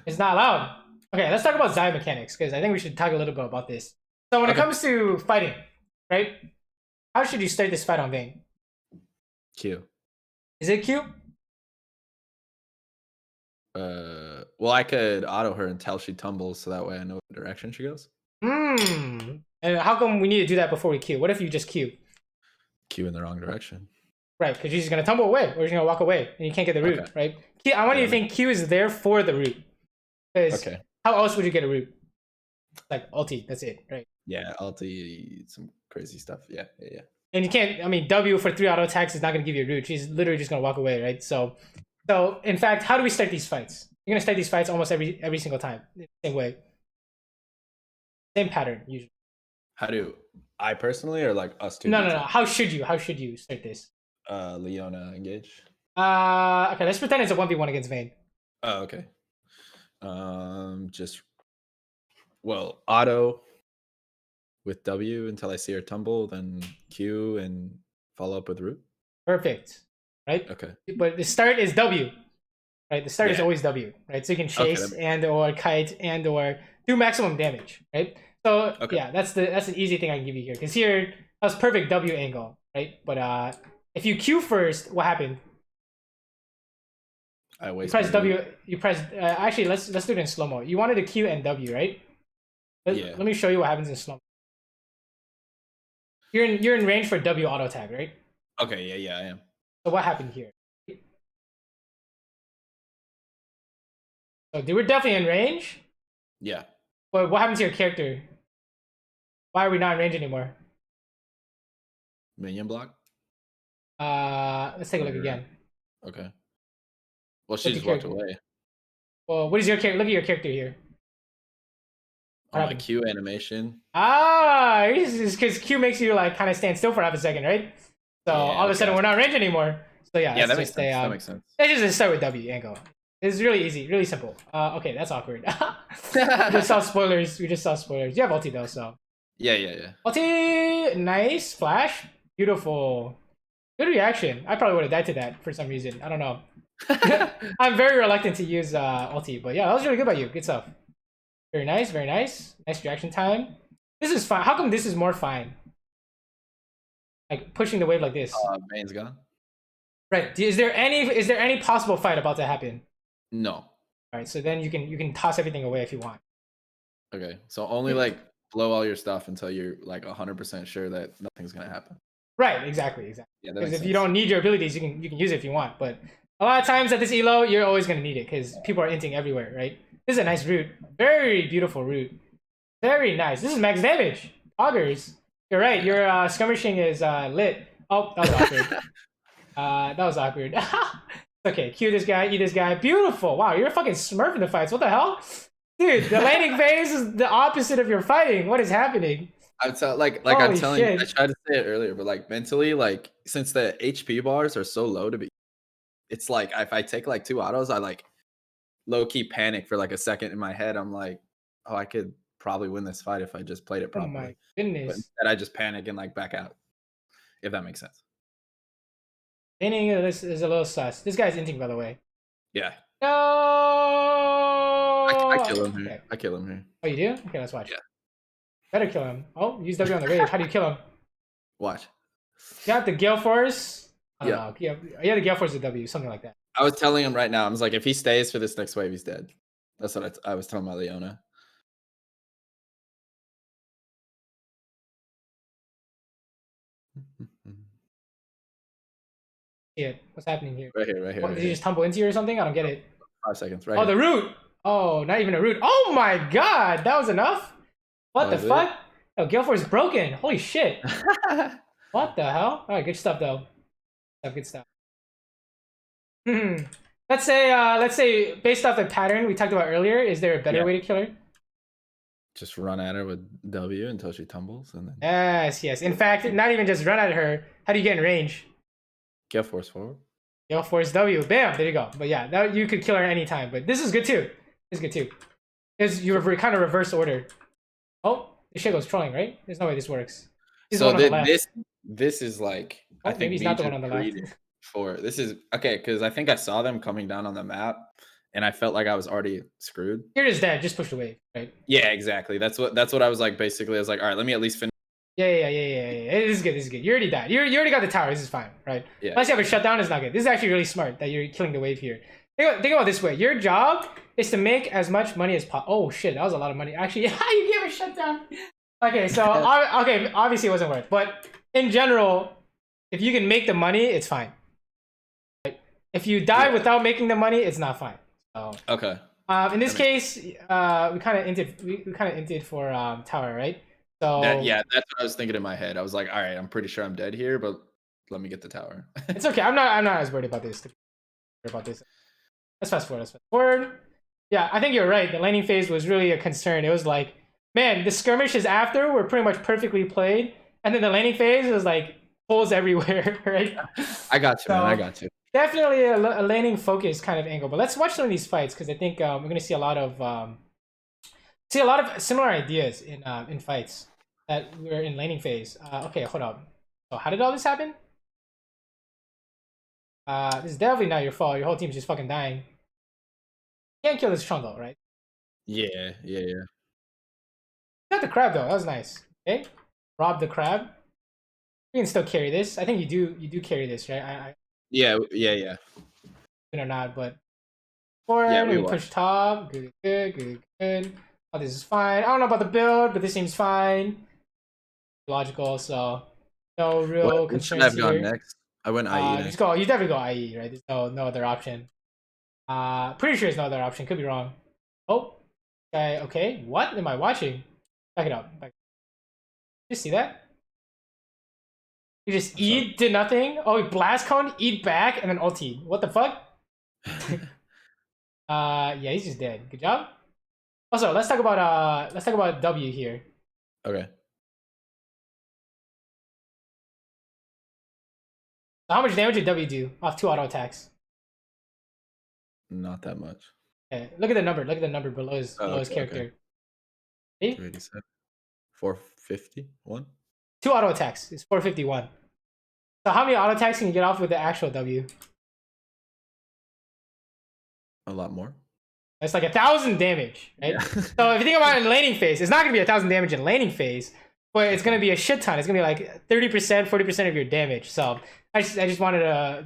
It's not allowed. Okay, let's talk about Zai mechanics because I think we should talk a little bit about this. So when it comes to fighting, right? How should you start this fight on Vayne? Q. Is it Q? Well, I could auto her until she tumbles, so that way I know what direction she goes. Hmm. And how come we need to do that before we Q? What if you just Q? Q in the wrong direction. Right, because she's gonna tumble away or she's gonna walk away and you can't get the root, right? Q, I want you to think Q is there for the root. Because how else would you get a root? Like ulti, that's it, right? Yeah, ulti, some crazy stuff. Yeah. And you can't. I mean, W for 3 auto attacks is not gonna give you a root. She's literally just gonna walk away, right? So in fact, how do we start these fights? You're gonna start these fights almost every single time, same way, same pattern usually. How do I personally or like us two? No. How should you start this? Leona engage. Okay, let's pretend it's a 1v1 against Vayne. Oh, okay. Just auto with W until I see her tumble, then Q and follow up with root. Perfect. Right? Okay. But the start is W. Right? The start is always W, right? So you can chase and or kite and or do maximum damage, right? So yeah, that's the easy thing I can give you here. Because here that was perfect W angle, right? But if you Q first, what happened? I waste. You press W. You press. Actually, let's do it in slow mo. You wanted to Q and W, right? Let me show you what happens in slow mo. You're in range for W auto tag, right? Okay. Yeah, I am. So what happened here? So we're definitely in range. Yeah. But what happened to your character? Why are we not in range anymore? Minion block. Let's take a look again. Okay. Well, she just walked away. Well, what is your character? Look at your character here. Oh, my Q animation. It's because Q makes you like kind of stand still for half a second, right? So all of a sudden we're not in range anymore. So yeah, that makes sense. That makes sense. Let's just start with W and go. It's really easy, really simple. Okay, that's awkward. We just saw spoilers. You have ulti though, so. Yeah. Ulti, nice flash, beautiful, good reaction. I probably would have died to that for some reason. I don't know. I'm very reluctant to use ulti, but yeah, that was really good by you. Good stuff. Very nice, very nice. Nice reaction time. This is fine. How come this is more fine? Like pushing the wave like this. Vayne's gone. Right. Is there any possible fight about to happen? No. All right. So then you can toss everything away if you want. Okay. So only like blow all your stuff until you're like 100% sure that nothing's gonna happen. Right. Exactly. Yeah, because if you don't need your abilities, you can use it if you want. But a lot of times at this elo, you're always gonna need it because people are inting everywhere, right? This is a nice root. Very beautiful root. Very nice. This is max damage. Augers. You're right. Your skirmishing is lit. Oh, that was awkward. That was awkward. Okay, Q this guy, E this guy. Beautiful. Wow, you're a fucking smurf in the fights. What the hell? Dude, the laning phase is the opposite of your fighting. What is happening? I'm telling you, I tried to say it earlier, but like mentally, like since the HP bars are so low to be, it's like if I take like 2 autos, I like low-key panic for like a second in my head. I'm like, oh, I could probably win this fight if I just played it properly. Oh my goodness. But instead I just panic and like back out. If that makes sense. Inting is a little sus. This guy's inting, by the way. Yeah. No. I kill him here. Okay. I kill him here. Oh, you do? Okay, let's watch. Yeah. Better kill him. Oh, use W on the wave. How do you kill him? Watch. You have the Gale Force. I don't know. Yeah, the Gale Force with W, something like that. I was telling him right now. I was like, if he stays for this next wave, he's dead. That's what I was telling my Leona. Yeah, what's happening here? Right here. Did you just tumble into you or something? I don't get it. 5 seconds. Right. Oh, the root. Oh, not even a root. Oh my god, that was enough? What the fuck? Oh, Gale Force broken. Holy shit. What the hell? Alright, good stuff though. Good stuff. Let's say based off the pattern we talked about earlier, is there a better way to kill her? Just run at her with W until she tumbles, and then yes. In fact, not even just run at her. How do you get in range? Gale Force forward. Gale Force W. Bam. There you go. But yeah, that you could kill her anytime. But this is good too. This is good too. Because you're kind of reverse order. Oh, this shit goes trolling, right? There's no way this works. He's so this is like I think maybe he's not the one on the left. For this is okay because I think I saw them coming down on the map, and I felt like I was already screwed. You're just dead. Just push the wave, right? Yeah, exactly. That's what I was like. Basically, I was like, all right, let me at least finish. Yeah. This is good. This is good. You already died. You already got the tower. This is fine, right? Yeah. Unless you have a shutdown, it's not good. This is actually really smart that you're killing the wave here. Think about it this way. Your job is to make as much money as possible. Oh shit, that was a lot of money. Actually, you gave a shutdown. Okay, so okay, obviously it wasn't worth. But in general, if you can make the money, it's fine. Right? If you die without making the money, it's not fine. So, okay. In this case, we kind of inted for tower, right? So that's what I was thinking in my head. I was like, all right, I'm pretty sure I'm dead here, but let me get the tower. It's okay. I'm not as worried about this. Let's fast forward. Yeah, I think you're right. The laning phase was really a concern. It was like, man, the skirmishes after were pretty much perfectly played, and then the laning phase was like holes everywhere, right? I got you, man. I got you. Definitely a laning focus kind of angle. But let's watch some of these fights because I think we're gonna see a lot of similar ideas in fights that we're in laning phase. Okay, hold on. So how did all this happen? This is definitely not your fault. Your whole team's just fucking dying. You can't kill this Trundle, right? Yeah. Got the crab though. That was nice. Okay, rob the crab. You can still carry this. I think you do carry this, right? Yeah. Or not, but forward, we push top. Good. Oh, this is fine. I don't know about the build, but this seems fine. Logical, so no real concerns I've gone next. I went IE next. Just go. You definitely go IE, right? There's no other option. Pretty sure there's no other option. Could be wrong. Oh, okay. What am I watching? Back it up. You see that? You just eat, did nothing. Oh, blast cone, eat back, and then ulti. What the fuck? Yeah, he's just dead. Good job. Also, let's talk about W here. Okay. So how much damage did W do off 2 auto attacks? Not that much. Okay, look at the number. Look at the number below his character. Okay. 287. 451. 2 auto attacks. It's 451. So how many auto attacks can you get off with the actual W? A lot more. It's like 1,000 damage, right? Yeah. So if you think about it in laning phase, it's not gonna be 1,000 damage in laning phase, but it's gonna be a shit ton. It's gonna be like 30%, 40% of your damage. So I just wanted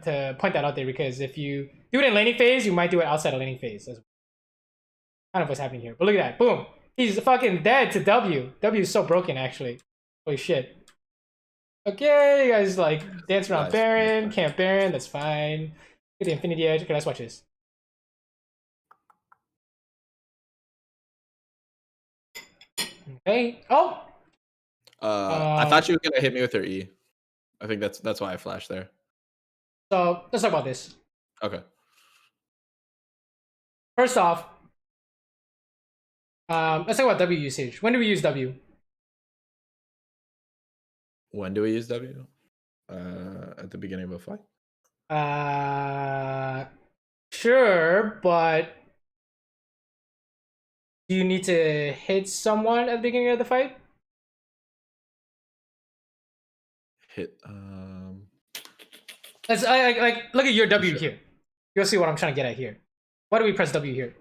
to point that out there because if you do it in laning phase, you might do it outside of laning phase. That's kind of what's happening here. But look at that. Boom. He's fucking dead to W. W is so broken, actually. Holy shit. Okay, you guys like dance around Baron, camp Baron, that's fine. Get the Infinity Edge. Okay, let's watch this. Okay. Oh! I thought she was gonna hit me with her E. I think that's why I flashed there. So let's talk about this. Okay. First off, let's talk about W usage. When do we use W? When do we use W? At the beginning of a fight? Sure, but do you need to hit someone at the beginning of the fight? Hit. Let's like look at your W here. You'll see what I'm trying to get at here. Why do we press W here?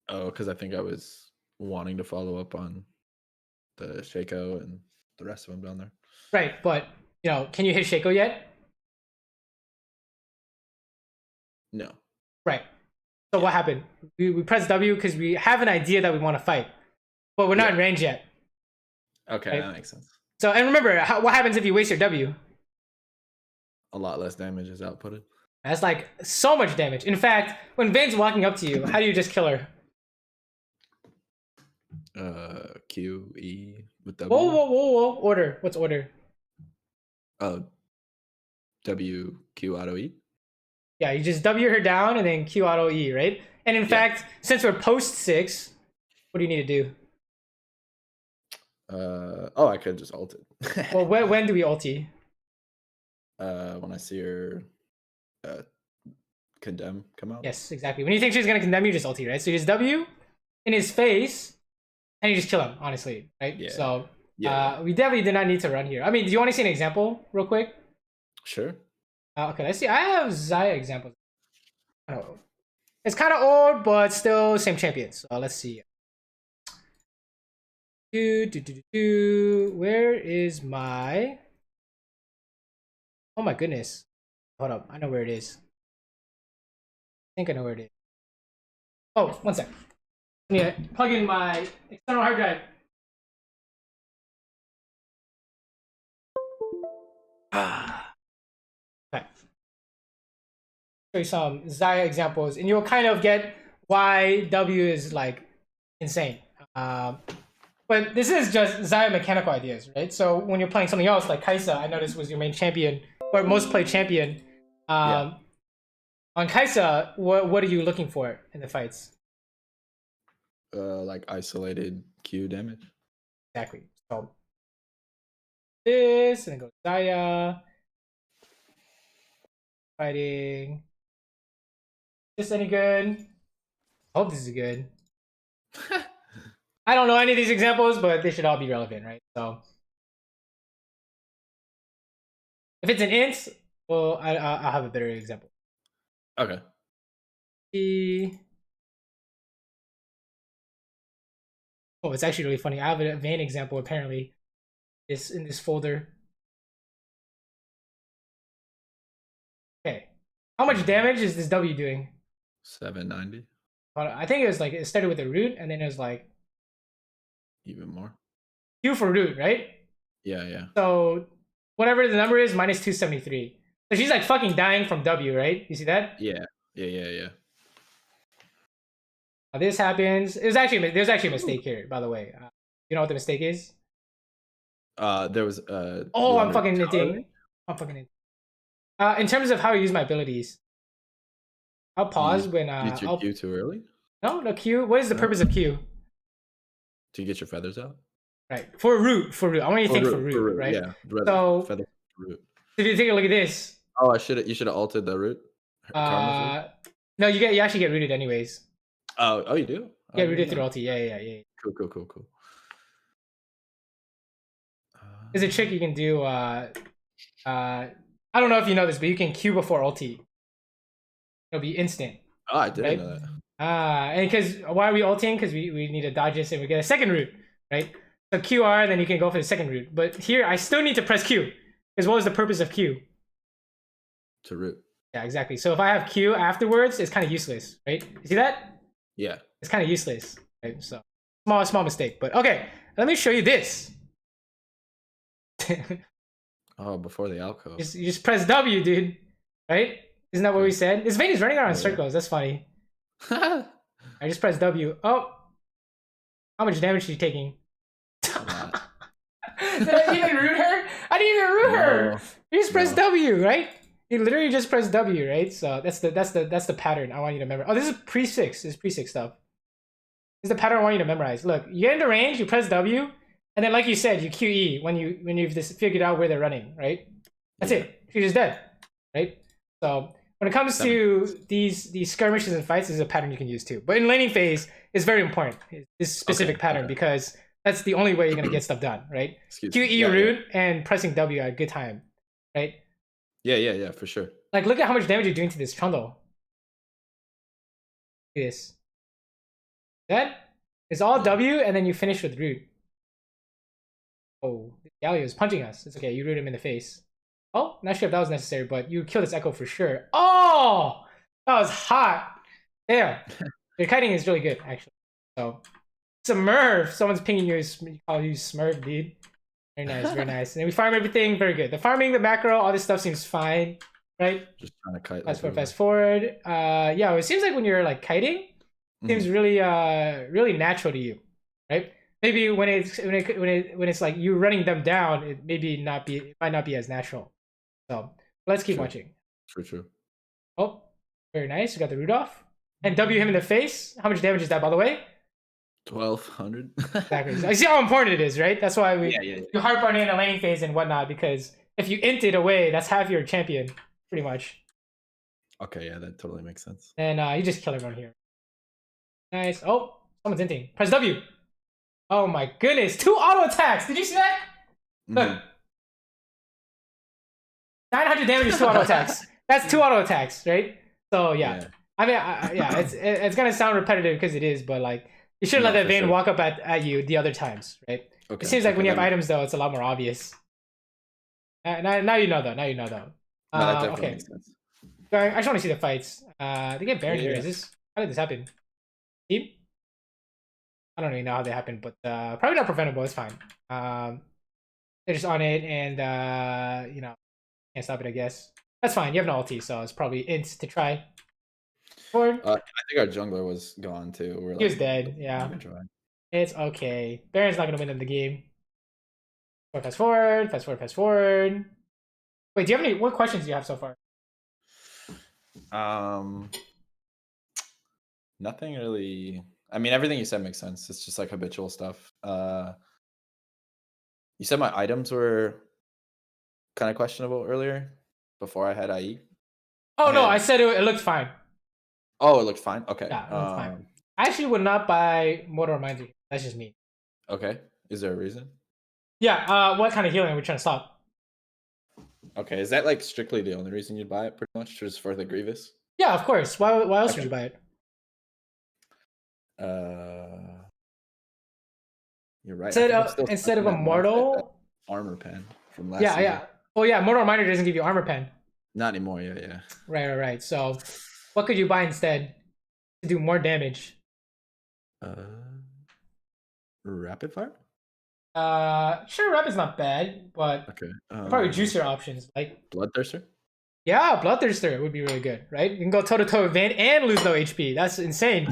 Oh, because I think I was wanting to follow up on the Shaco and the rest of them down there. Right, but you know, can you hit Shaco yet? No. Right. So what happened? We press W because we have an idea that we want to fight, but we're not in range yet. Okay, right? That makes sense. So, and remember, what happens if you waste your W? A lot less damage is outputted. That's like so much damage. In fact, when Vayne's walking up to you, how do you just kill her? Q, E, with W. Whoa. Order. What's order? W, Q, auto E. Yeah, you just W her down and then Q auto E, right? And in fact, since we're post 6, what do you need to do? I could just ult it. Well, when do we ulti? When I see her condemn come out. Yes, exactly. When you think she's gonna condemn you, just ulti, right? So you just W in his face, and you just kill him, honestly, right? Yeah. So yeah. We definitely did not need to run here. I mean, do you want to see an example real quick? Sure. Okay, let's see. I have Xayah examples. Oh, it's kind of old, but still same champion. So let's see. Where is my? Oh my goodness! Hold up, I know where it is. I think I know where it is. Oh, one sec. Yeah, plug in my external hard drive. Okay. Show you some Xayah examples, and you'll kind of get why W is like insane. But this is just Xayah mechanical ideas, right? So when you're playing something else, like Kai'Sa, I noticed was your main champion, or most played champion. On Kai'Sa, what are you looking for in the fights? Like isolated Q damage. Exactly. So this, and then go Xayah. Fighting. Is this any good? I hope this is good. I don't know any of these examples, but they should all be relevant, right? So if it's an int, well, I'll have a better example. Okay. Oh, it's actually really funny. I have a Vayne example apparently. It's in this folder. Okay. How much damage is this W doing? 790. I think it was like it started with a root and then it was like even more. Q for root, right? Yeah. So whatever the number is, minus 273. So she's like fucking dying from W, right? You see that? Yeah. This happens. There's actually a mistake here, by the way. You know what the mistake is? There was oh, I'm fucking knitting. In terms of how I use my abilities, I'll pause when use your Q too early. No Q. What is the purpose of Q? To get your feathers out. Right, for root. I want you to think for root, right? Yeah. So feather root. If you take a look at this. Oh, you should have altered the root. No, you actually get rooted anyways. Oh, you do? Yeah, rooted through ulti. Yeah. Cool. There's a trick you can do. I don't know if you know this, but you can Q before ulti. It'll be instant. Oh, I didn't know that. And because why are we ulting? Because we need to dodge this and we get a second root, right? So QR, then you can go for the second root. But here, I still need to press Q. Because what was the purpose of Q? To root. Yeah, exactly. So if I have Q afterwards, it's kind of useless, right? You see that? Yeah. It's kind of useless, right? So small mistake. But okay, let me show you this. Oh, before the alcove. You just press W, dude. Right? Isn't that what we said? This Vayne is running around in circles. That's funny. I just pressed W. Oh. How much damage is she taking? Did I even root her? I didn't even root her. You just press W, right? You literally just press W, right? So that's the pattern I want you to memorize. Oh, this is pre-6. This is pre-6 stuff. This is the pattern I want you to memorize. Look, you get into range, you press W, and then like you said, you QE when you've figured out where they're running, right? That's it. She's just dead, right? So when it comes to these skirmishes and fights, this is a pattern you can use too. But in laning phase, it's very important. This specific pattern because that's the only way you're gonna get stuff done, right? QE root and pressing W at a good time, right? Yeah, for sure. Like, look at how much damage you're doing to this Trundle. Look at this. That is all W, and then you finish with root. Oh, Galio is punching us. It's okay. You root him in the face. Oh, not sure if that was necessary, but you kill this Echo for sure. Oh, that was hot. Damn. Your kiting is really good, actually. So, Smurf. Someone's pinging you. Call you Smurf, dude. Very nice, very nice. And then we farm everything. Very good. The farming, the macro, all this stuff seems fine. right? Just trying to kite. Fast forward, fast forward. Yeah, it seems like when you're like kiting, it seems really really natural to you, right? Maybe when it's like you running them down, it might not be as natural. So let's keep watching. True. Oh, very nice. We got the root off. And W him in the face. How much damage is that, by the way? 1200. Exactly. So you see how important it is, right? That's why you harp on it in the laning phase and whatnot, because if you int it away, that's half your champion, pretty much. Okay, yeah, that totally makes sense. And you just kill everyone here. Nice. Oh, someone's inting. Press W. Oh my goodness. 2 auto attacks. Did you see that? Look. 900 damage is 2 auto attacks. That's 2 auto attacks, right? So yeah. I mean, yeah, it's gonna sound repetitive because it is, but like you shouldn't let that Vayne walk up at you the other times, right? Okay. It seems like when you have items though, it's a lot more obvious. Now you know though. Now you know though. No, that definitely makes sense. I just want to see the fights. They get Baron here. Is this? How did this happen? Team? I don't even know how they happened, but probably not preventable. It's fine. They're just on it, and you know, can't stop it. I guess that's fine. You have an ulti, so it's probably int to try. I think our jungler was gone too. He was dead. Yeah, it's okay. Baron's not gonna win in the game. Fast forward. Wait, do you have any? What questions do you have so far? Nothing really. I mean, everything you said makes sense. It's just like habitual stuff. You said my items were kind of questionable earlier before I had IE. Oh no, I said it looked fine. Oh, it looked fine. Okay. Yeah, it looked fine. I actually would not buy Mortal Reminder. That's just me. Okay. Is there a reason? Yeah. What kind of healing are we trying to stop? Okay. Is that like strictly the only reason you'd buy it, pretty much, just for the Grievous? Yeah, of course. Why else would you buy it? You're right. Instead of a mortal armor pen from last season. Yeah. Oh yeah, Mortal Reminder doesn't give you armor pen. Not anymore. Yeah. Right. So, what could you buy instead to do more damage? Rapid fire. Sure, rapid's not bad, but okay. Probably juicier options like Bloodthirster. Yeah, Bloodthirster would be really good, right? You can go toe to toe with Vayne and lose no HP. That's insane,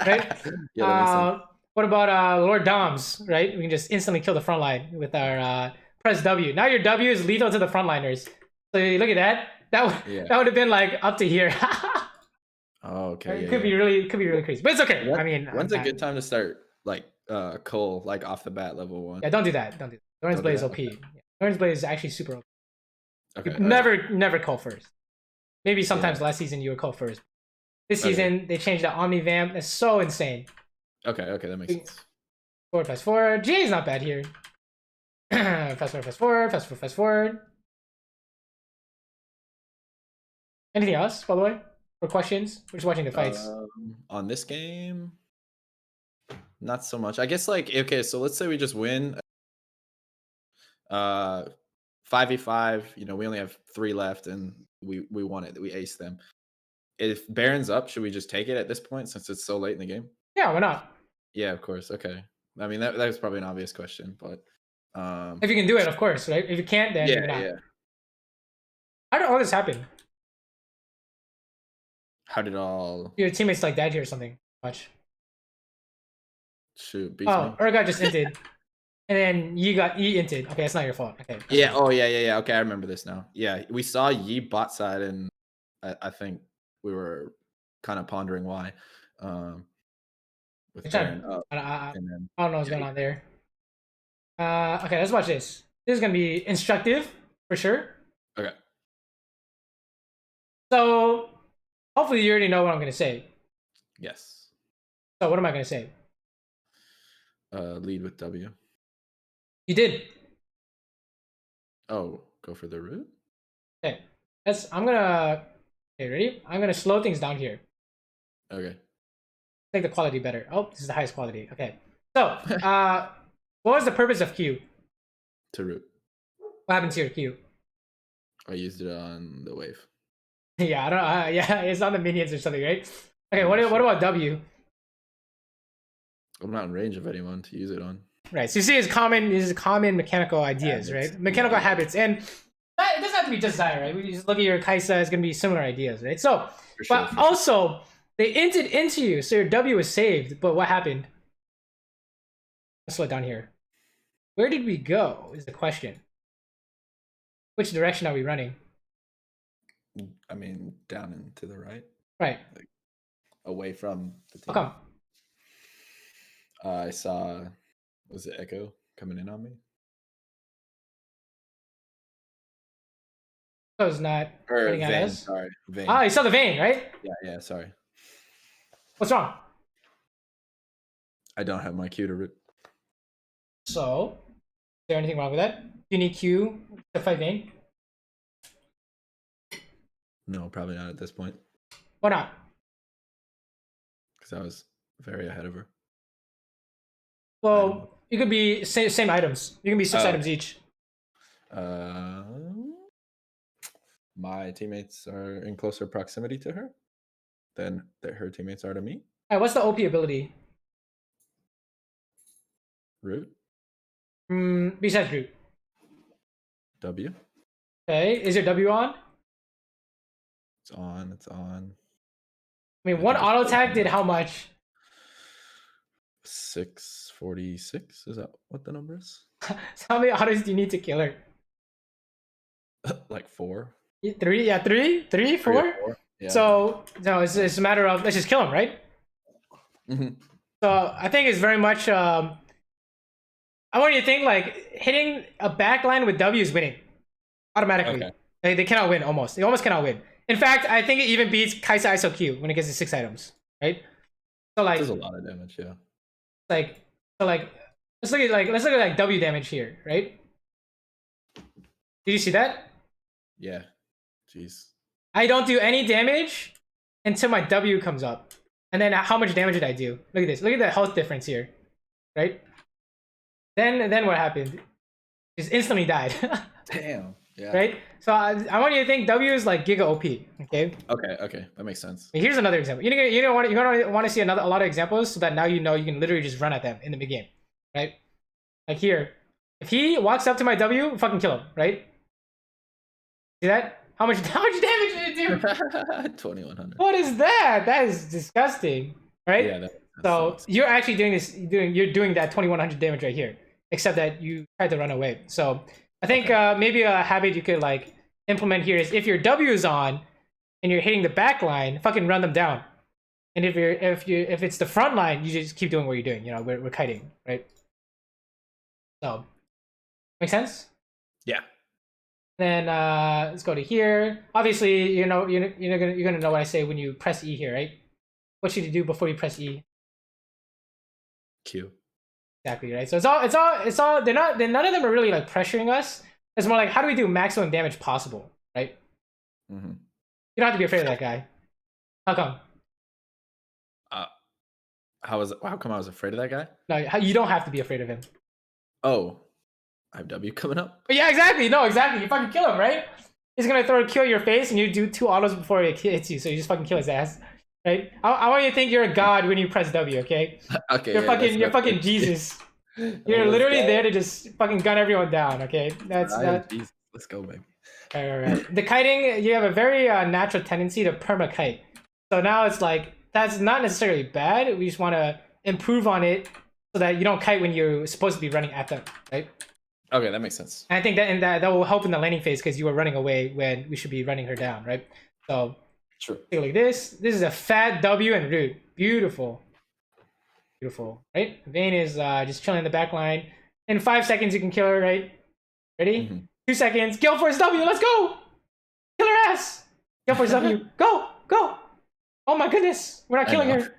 right? Yeah, that makes sense. What about Lord Doms, right? We can just instantly kill the front line with our press W. Now your W is lethal to the frontliners. So look at that. That would have been like up to here. Oh, okay. It could be really crazy, but it's okay. When's a good time to start like Cole like off the bat level 1? Yeah, don't do that. Doran's Blade is OP. Okay. Doran's Blade is actually super OP. Okay. Never call first. Maybe sometimes last season you would call first. This season they changed the Omni Vamp. It's so insane. Okay, that makes sense. Fast forward. GA is not bad here. Fast forward. Anything else, by the way? Or questions? We're just watching the fights. On this game, not so much. I guess like so let's say we just win. 5v5. You know, we only have 3 left, and we won it. We aced them. If Baron's up, should we just take it at this point since it's so late in the game? Yeah, why not? Yeah, of course. Okay. I mean, that was probably an obvious question, but if you can do it, of course, right? If you can't, then you're not. How did all this happen? How did all your teammates like died here or something? Watch. Shoot. Urgot just inted. And then Yi inted. Okay, it's not your fault. Okay. Yeah. Oh, yeah. Okay, I remember this now. Yeah, we saw Yi bot side, and I think we were kind of pondering why. With Baron up, I don't know what's going on there. Okay, let's watch this. This is gonna be instructive for sure. Okay. So hopefully you already know what I'm gonna say. Yes. So what am I gonna say? Lead with W. You did. Oh, go for the root? Okay. Okay, ready? I'm gonna slow things down here. Okay. Make the quality better. Oh, this is the highest quality. Okay. So, what was the purpose of Q? To root. What happened to your Q? I used it on the wave. Yeah, I don't. Yeah, it's on the minions or something, right? Okay. What about W? I'm not in range of anyone to use it on. Right. So you see, his common mechanical ideas, right? Mechanical habits, and it doesn't have to be just Xayah, right? We just look at your Kai'Sa, it's gonna be similar ideas, right? So, For but also they inted into you, so your W was saved. But what happened? Let's slow it down here. Where did we go? Is the question. Which direction are we running? I mean, down and to the right. Right. Like, away from the team. How come? I saw, was it Echo coming in on me? That was not Or running at Vayne, us. sorry. Vayne. Ah, you saw the Vayne, right? Yeah, sorry. What's wrong? I don't have my Q to root. So, is there anything wrong with that? Do you need Q to fight Vayne? No, probably not at this point. Why not? Because I was very ahead of her. Well, you could be same items. You can be 6 items each. My teammates are in closer proximity to her than her teammates are to me. All right, what's the OP ability? Root. Besides root. W. Okay, is your W on? It's on. It's on. I mean, one auto attack did how much? 646. Is that what the number is? So how many autos do you need to kill her? Like 4. 3? Yeah, 3? 3? 4? 4? Yeah. So no, it's a matter of let's just kill him, right? So I think it's very much. I want you to think like hitting a backline with W is winning automatically. Okay. They cannot win almost. They almost cannot win. In fact, I think it even beats Kai'Sa ISO Q when it gets to 6 items, right? So like, there's a lot of damage, yeah. Like, so like, let's look at like W damage here, right? Did you see that? Yeah. Jeez. I don't do any damage until my W comes up, and then how much damage did I do? Look at this. Look at the health difference here, right? Then what happened? Just instantly died. Damn. Yeah. Right. So I want you to think W is like Giga OP. Okay. Okay. That makes sense. Here's another example. You're gonna want to see a lot of examples so that now you know you can literally just run at them in the mid game, right? Like here, if he walks up to my W, fucking kill him, right? See that? How much damage did it do? 2100. What is that? That is disgusting, right? Yeah. So you're actually doing this. You're doing that 2100 damage right here, except that you tried to run away. So I think maybe a habit you could like implement here is if your W is on and you're hitting the back line, fucking run them down. And if it's the front line, you just keep doing what you're doing. You know, we're kiting, right? So make sense? Yeah. Then let's go to here. Obviously, you're gonna know what I say when you press E here, right? What should you do before you press E? Q. Exactly, right? So it's all none of them are really like pressuring us. It's more like how do we do maximum damage possible, right? Mm-hmm. You don't have to be afraid of that guy. How come? How come I was afraid of that guy? No, you don't have to be afraid of him. Oh, I have W coming up? But yeah, exactly. No, exactly. You fucking kill him, right? He's gonna throw a kill your face and you do 2 autos before it hits you, so you just fucking kill his ass. Right? I want you to think you're a god when you press W, okay? Okay. You're fucking Jesus. You're literally there to just fucking gun everyone down, okay? That's Jesus. Let's go, baby. Alright. The kiting, you have a very natural tendency to perma kite. So now it's like that's not necessarily bad. We just want to improve on it so that you don't kite when you're supposed to be running at them, right? Okay, that makes sense. And I think that will help in the laning phase because you were running away when we should be running her down, right? So true. Take like this. This is a fat W and root. Beautiful. Beautiful, right? Vayne is just chilling in the back line. In 5 seconds, you can kill her, right? Ready? 2 seconds. Gale Force W. Let's go. Kill her ass. Gale Force W. Go. Oh my goodness. We're not killing her.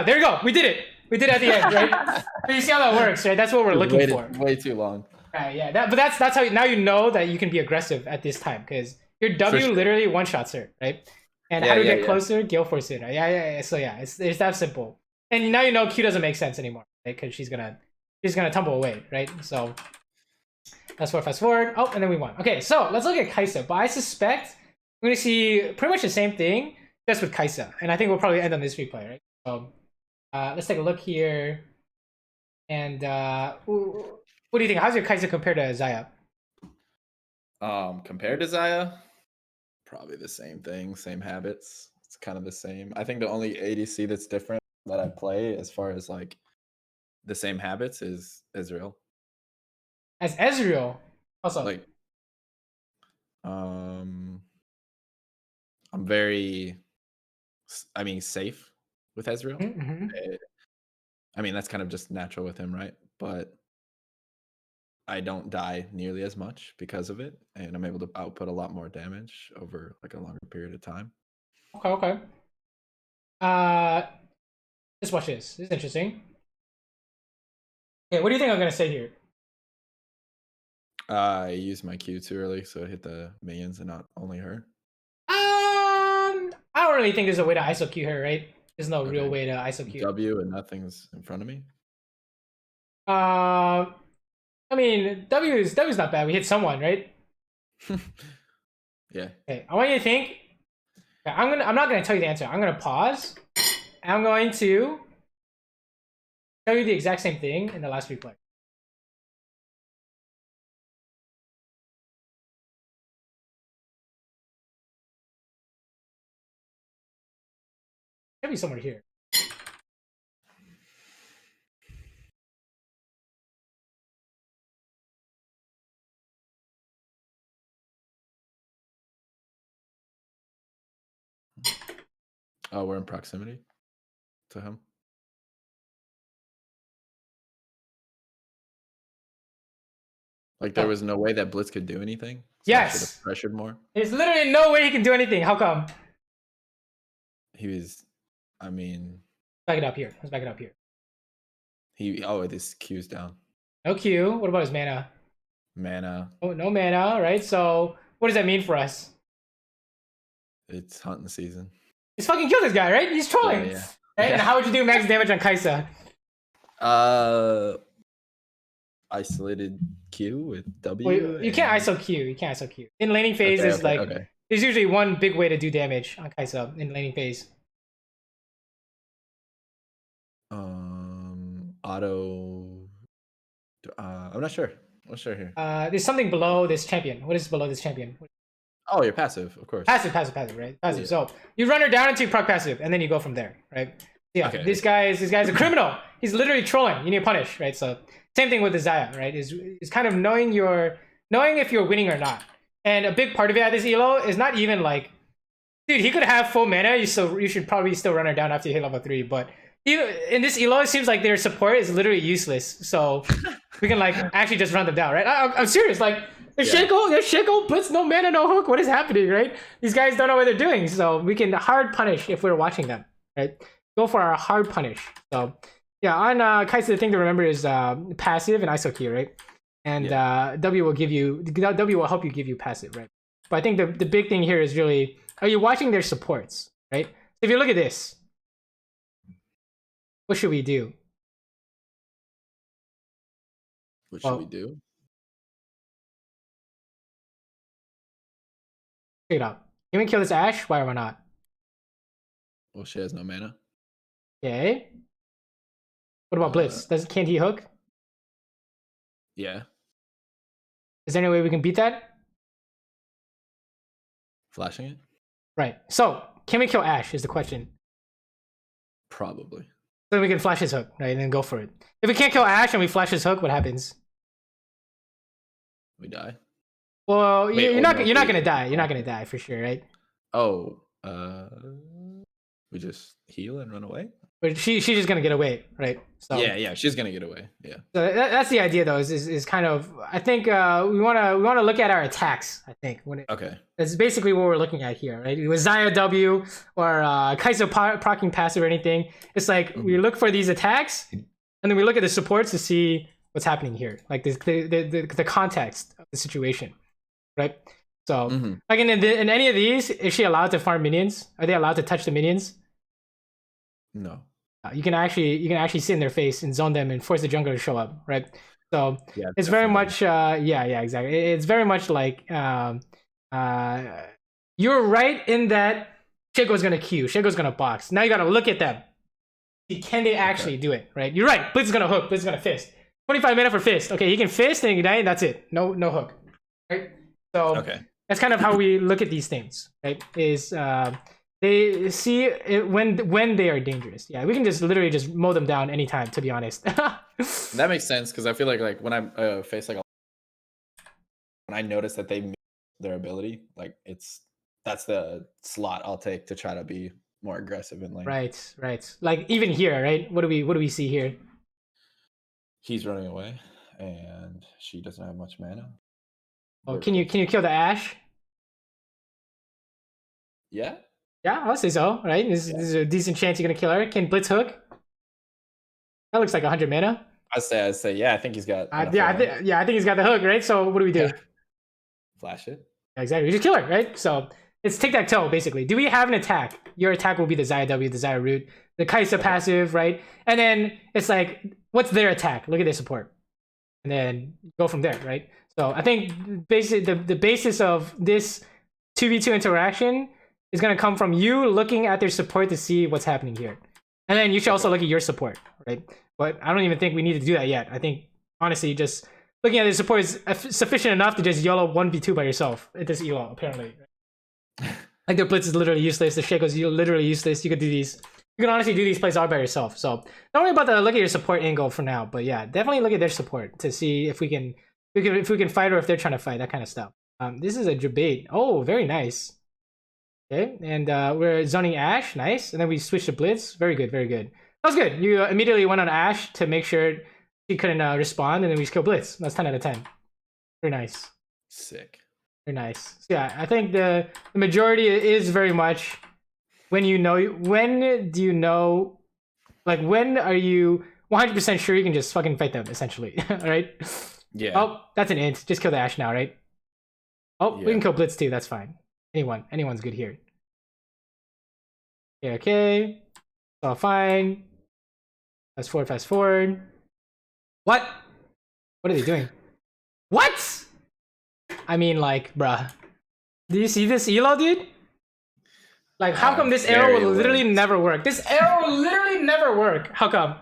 There you go. We did it. We did it at the end, right? So you see how that works, right? That's what we're looking for. Way too long. Right, yeah. But that's how now you know that you can be aggressive at this time because your W literally one-shots her, right? And how do we get closer? Gale Force it. Right? Yeah. So yeah, it's that simple. And now you know Q doesn't make sense anymore, right? Because she's gonna tumble away, right? So fast forward. Oh, and then we won. Okay, so let's look at Kai'Sa. But I suspect we're gonna see pretty much the same thing just with Kai'Sa, and I think we'll probably end on this replay, right? So let's take a look here. And what do you think? How's your Kai'Sa compared to Xayah? Compared to Xayah, probably the same thing, same habits. It's kind of the same. I think the only ADC that's different that I play as far as like the same habits is Israel. As Ezreal, also like, I'm very, I mean, safe with Ezreal. Mm-hmm. I mean, that's kind of just natural with him, right? But I don't die nearly as much because of it, and I'm able to output a lot more damage over like a longer period of time. Okay, okay. Let's watch this. This is interesting. Okay, what do you think I'm gonna say here? I used my Q too early, so I hit the minions and not only her. I don't really think there's a way to ISO Q her, right? There's no real way to ISO Q. W and nothing's in front of me. I mean, W's not bad. We hit someone, right? Yeah. Okay, I want you to think. Okay, I'm not gonna tell you the answer. I'm gonna pause. And I'm going to tell you the exact same thing in the last replay. Should be somewhere here. Oh, we're in proximity to him. Like there was no way that Blitz could do anything. So yes. I should have pressured more. There's literally no way he can do anything. How come? He was, I mean. Back it up here. Let's back it up here. His Q's down. No Q. What about his mana? Mana. Oh, no mana, right? So what does that mean for us? It's hunting season. He's fucking killed this guy, right? He's trolling. Yeah. Right? Yeah. And how would you do max damage on Kai'Sa? Isolated Q with W. Well, you can't ISO Q. You can't ISO Q. In laning phase is like there's usually one big way to do damage on Kai'Sa in laning phase. Auto. I'm not sure. I'm not sure here. There's something below this champion. What is below this champion? Oh, you're passive, of course. Passive, right? Passive. Yeah. So you run her down into proc passive, and then you go from there, right? Yeah. Okay. This guy's a criminal. He's literally trolling. You need to punish, right? So same thing with the Xayah, right? Is kind of knowing if you're winning or not. And a big part of it at this elo is not even like, dude, he could have full mana. You should probably still run her down after you hit level 3. But in this elo, it seems like their support is literally useless. So we can like actually just run them down, right? I'm serious. Like there's Shaco, Blitz, no mana, no hook. What is happening, right? These guys don't know what they're doing. So we can hard punish if we're watching them, right? Go for our hard punish. So yeah, on Kai'Sa, the thing to remember is passive and ISO Q, right? And W will help you give you passive, right? But I think the big thing here is really, are you watching their supports, right? If you look at this, what should we do? What should we do? Check it out. Can we kill this Ashe? Why or why not? Well, she has no mana. Okay. What about Blitz? Can't he hook? Yeah. Is there any way we can beat that? Flashing it? Right. So, can we kill Ashe is the question. Probably. So we can flash his hook, right? And then go for it. If we can't kill Ashe and we flash his hook, what happens? We die. Well, you're not gonna die. You're not gonna die for sure, right? Oh, we just heal and run away. But she's just gonna get away, right? So yeah, she's gonna get away. Yeah. So that's the idea, though. Is kind of, I think we wanna look at our attacks. I think okay. That's basically what we're looking at here, right? With Xayah W or Kai'Sa procking passive or anything, it's like we look for these attacks, and then we look at the supports to see what's happening here, like the context of the situation, right? So like in any of these, is she allowed to farm minions? Are they allowed to touch the minions? No. You can actually sit in their face and zone them and force the jungler to show up, right? So yeah, it's very much exactly. It's very much like you're right in that Shaco's gonna Q, Shaco's gonna box. Now you gotta look at them. Can they actually do it, right? You're right. Blitz is gonna hook. Blitz is gonna fist. 25 mana for fist. Okay, he can fist and ignite. That's it. No hook. Right? So that's kind of how we look at these things, right? Is they see it when they are dangerous. Yeah, we can just literally just mow them down anytime, to be honest. That makes sense because I feel like when I face like when I notice that they miss their ability, like that's the slot I'll take to try to be more aggressive in lane. Right. Like even here, right? What do we see here? He's running away, and she doesn't have much mana. Oh, can you kill the Ashe? Yeah. Yeah, I'll say so. Right, this is a decent chance you're gonna kill her. Can Blitz hook? That looks like 100 mana. I'd say yeah. I think he's got. I think he's got the hook, right? So what do we do? Yeah. Flash it. Yeah, exactly. We just kill her, right? So it's tic-tac-toe, basically. Do we have an attack? Your attack will be the Xayah W, the Xayah root, the Kai'Sa passive, right? And then it's like, what's their attack? Look at their support. And then go from there, right? So I think basically the basis of this 2v2 interaction is going to come from you looking at their support to see what's happening here. And then you should also look at your support, right? But I don't even think we need to do that yet. I think, honestly, just looking at their support is sufficient enough to just YOLO 1v2 by yourself at this elo, apparently. Like their blitz is literally useless, the Shaco's literally useless. You could do these. You can honestly do these plays all by yourself. So don't worry about the look at your support angle for now. But yeah, definitely look at their support to see if we can fight or if they're trying to fight, that kind of stuff. This is a debate. Oh, very nice. Okay, and we're zoning Ashe, nice. And then we switch to Blitz. Very good, very good. That was good. You immediately went on Ashe to make sure she couldn't respond, and then we just kill Blitz. That's 10 out of 10. Very nice. Sick. Very nice. So yeah, I think the majority is very much when do you know, like when are you 100% sure you can just fucking fight them, essentially, right? Yeah. Oh, that's an int. Just kill the Ashe now, right? Oh, yeah. We can kill Blitz too. That's fine. Anyone's good here. Okay. It's all fine. Fast forward. What? What are they doing? What? I mean, like, bruh. Do you see this elo, dude? Like, how come this arrow will literally never work? This arrow will literally never work. How come?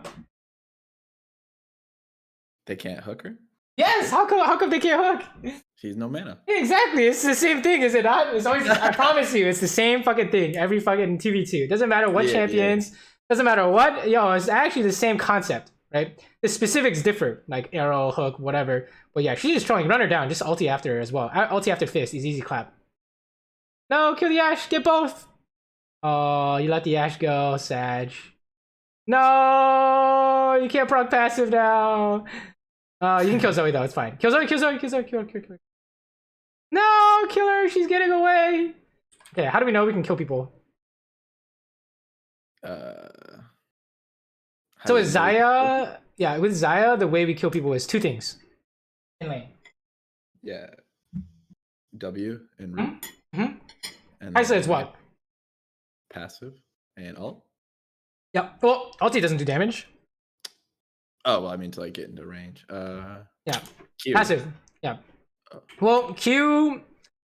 They can't hook her? Yes, how come they can't hook? She's no mana. Yeah, exactly. It's the same thing, is it not? It's always, I promise you, it's the same fucking thing every fucking 2v2. Doesn't matter what champions, doesn't matter what, it's actually the same concept, right? The specifics differ, like arrow, hook, whatever. But yeah, she's just trolling. Run her down, just ulti after her as well. Ulti after fist is easy clap. No, kill the Ashe, get both. Oh, you let the Ashe go, Sag. No, you can't proc passive now. You can kill Zoe though, it's fine. Kill Zoe. No, kill her, she's getting away. Okay, how do we know we can kill people? So with Xayah, with Xayah, the way we kill people is two things. In lane. Yeah. W and root. Mm-hmm. And I said it's what? Passive and ult. Yep. Well, ulti doesn't do damage. Oh, well, I mean to like get into range. Yeah. Q. Passive. Yeah. Oh. Well, Q,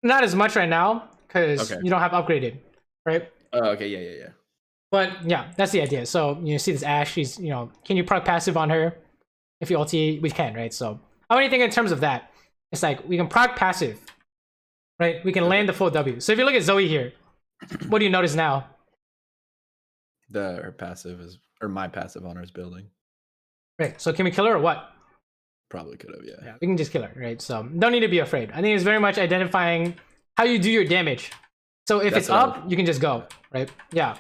not as much right now because you don't have upgraded, right? Oh, okay. Yeah. But yeah, that's the idea. So you see this Ashe, she's can you proc passive on her? If you ulti, we can, right? So I only think in terms of that, it's like we can proc passive, right? We can land the full W. So if you look at Zoe here, what do you notice now? Her passive is, or my passive on her is building. Right. So can we kill her or what? Probably could have, yeah. Yeah, we can just kill her, right? So don't need to be afraid. I think it's very much identifying how you do your damage. So if it's up, you can just go, right? Yeah.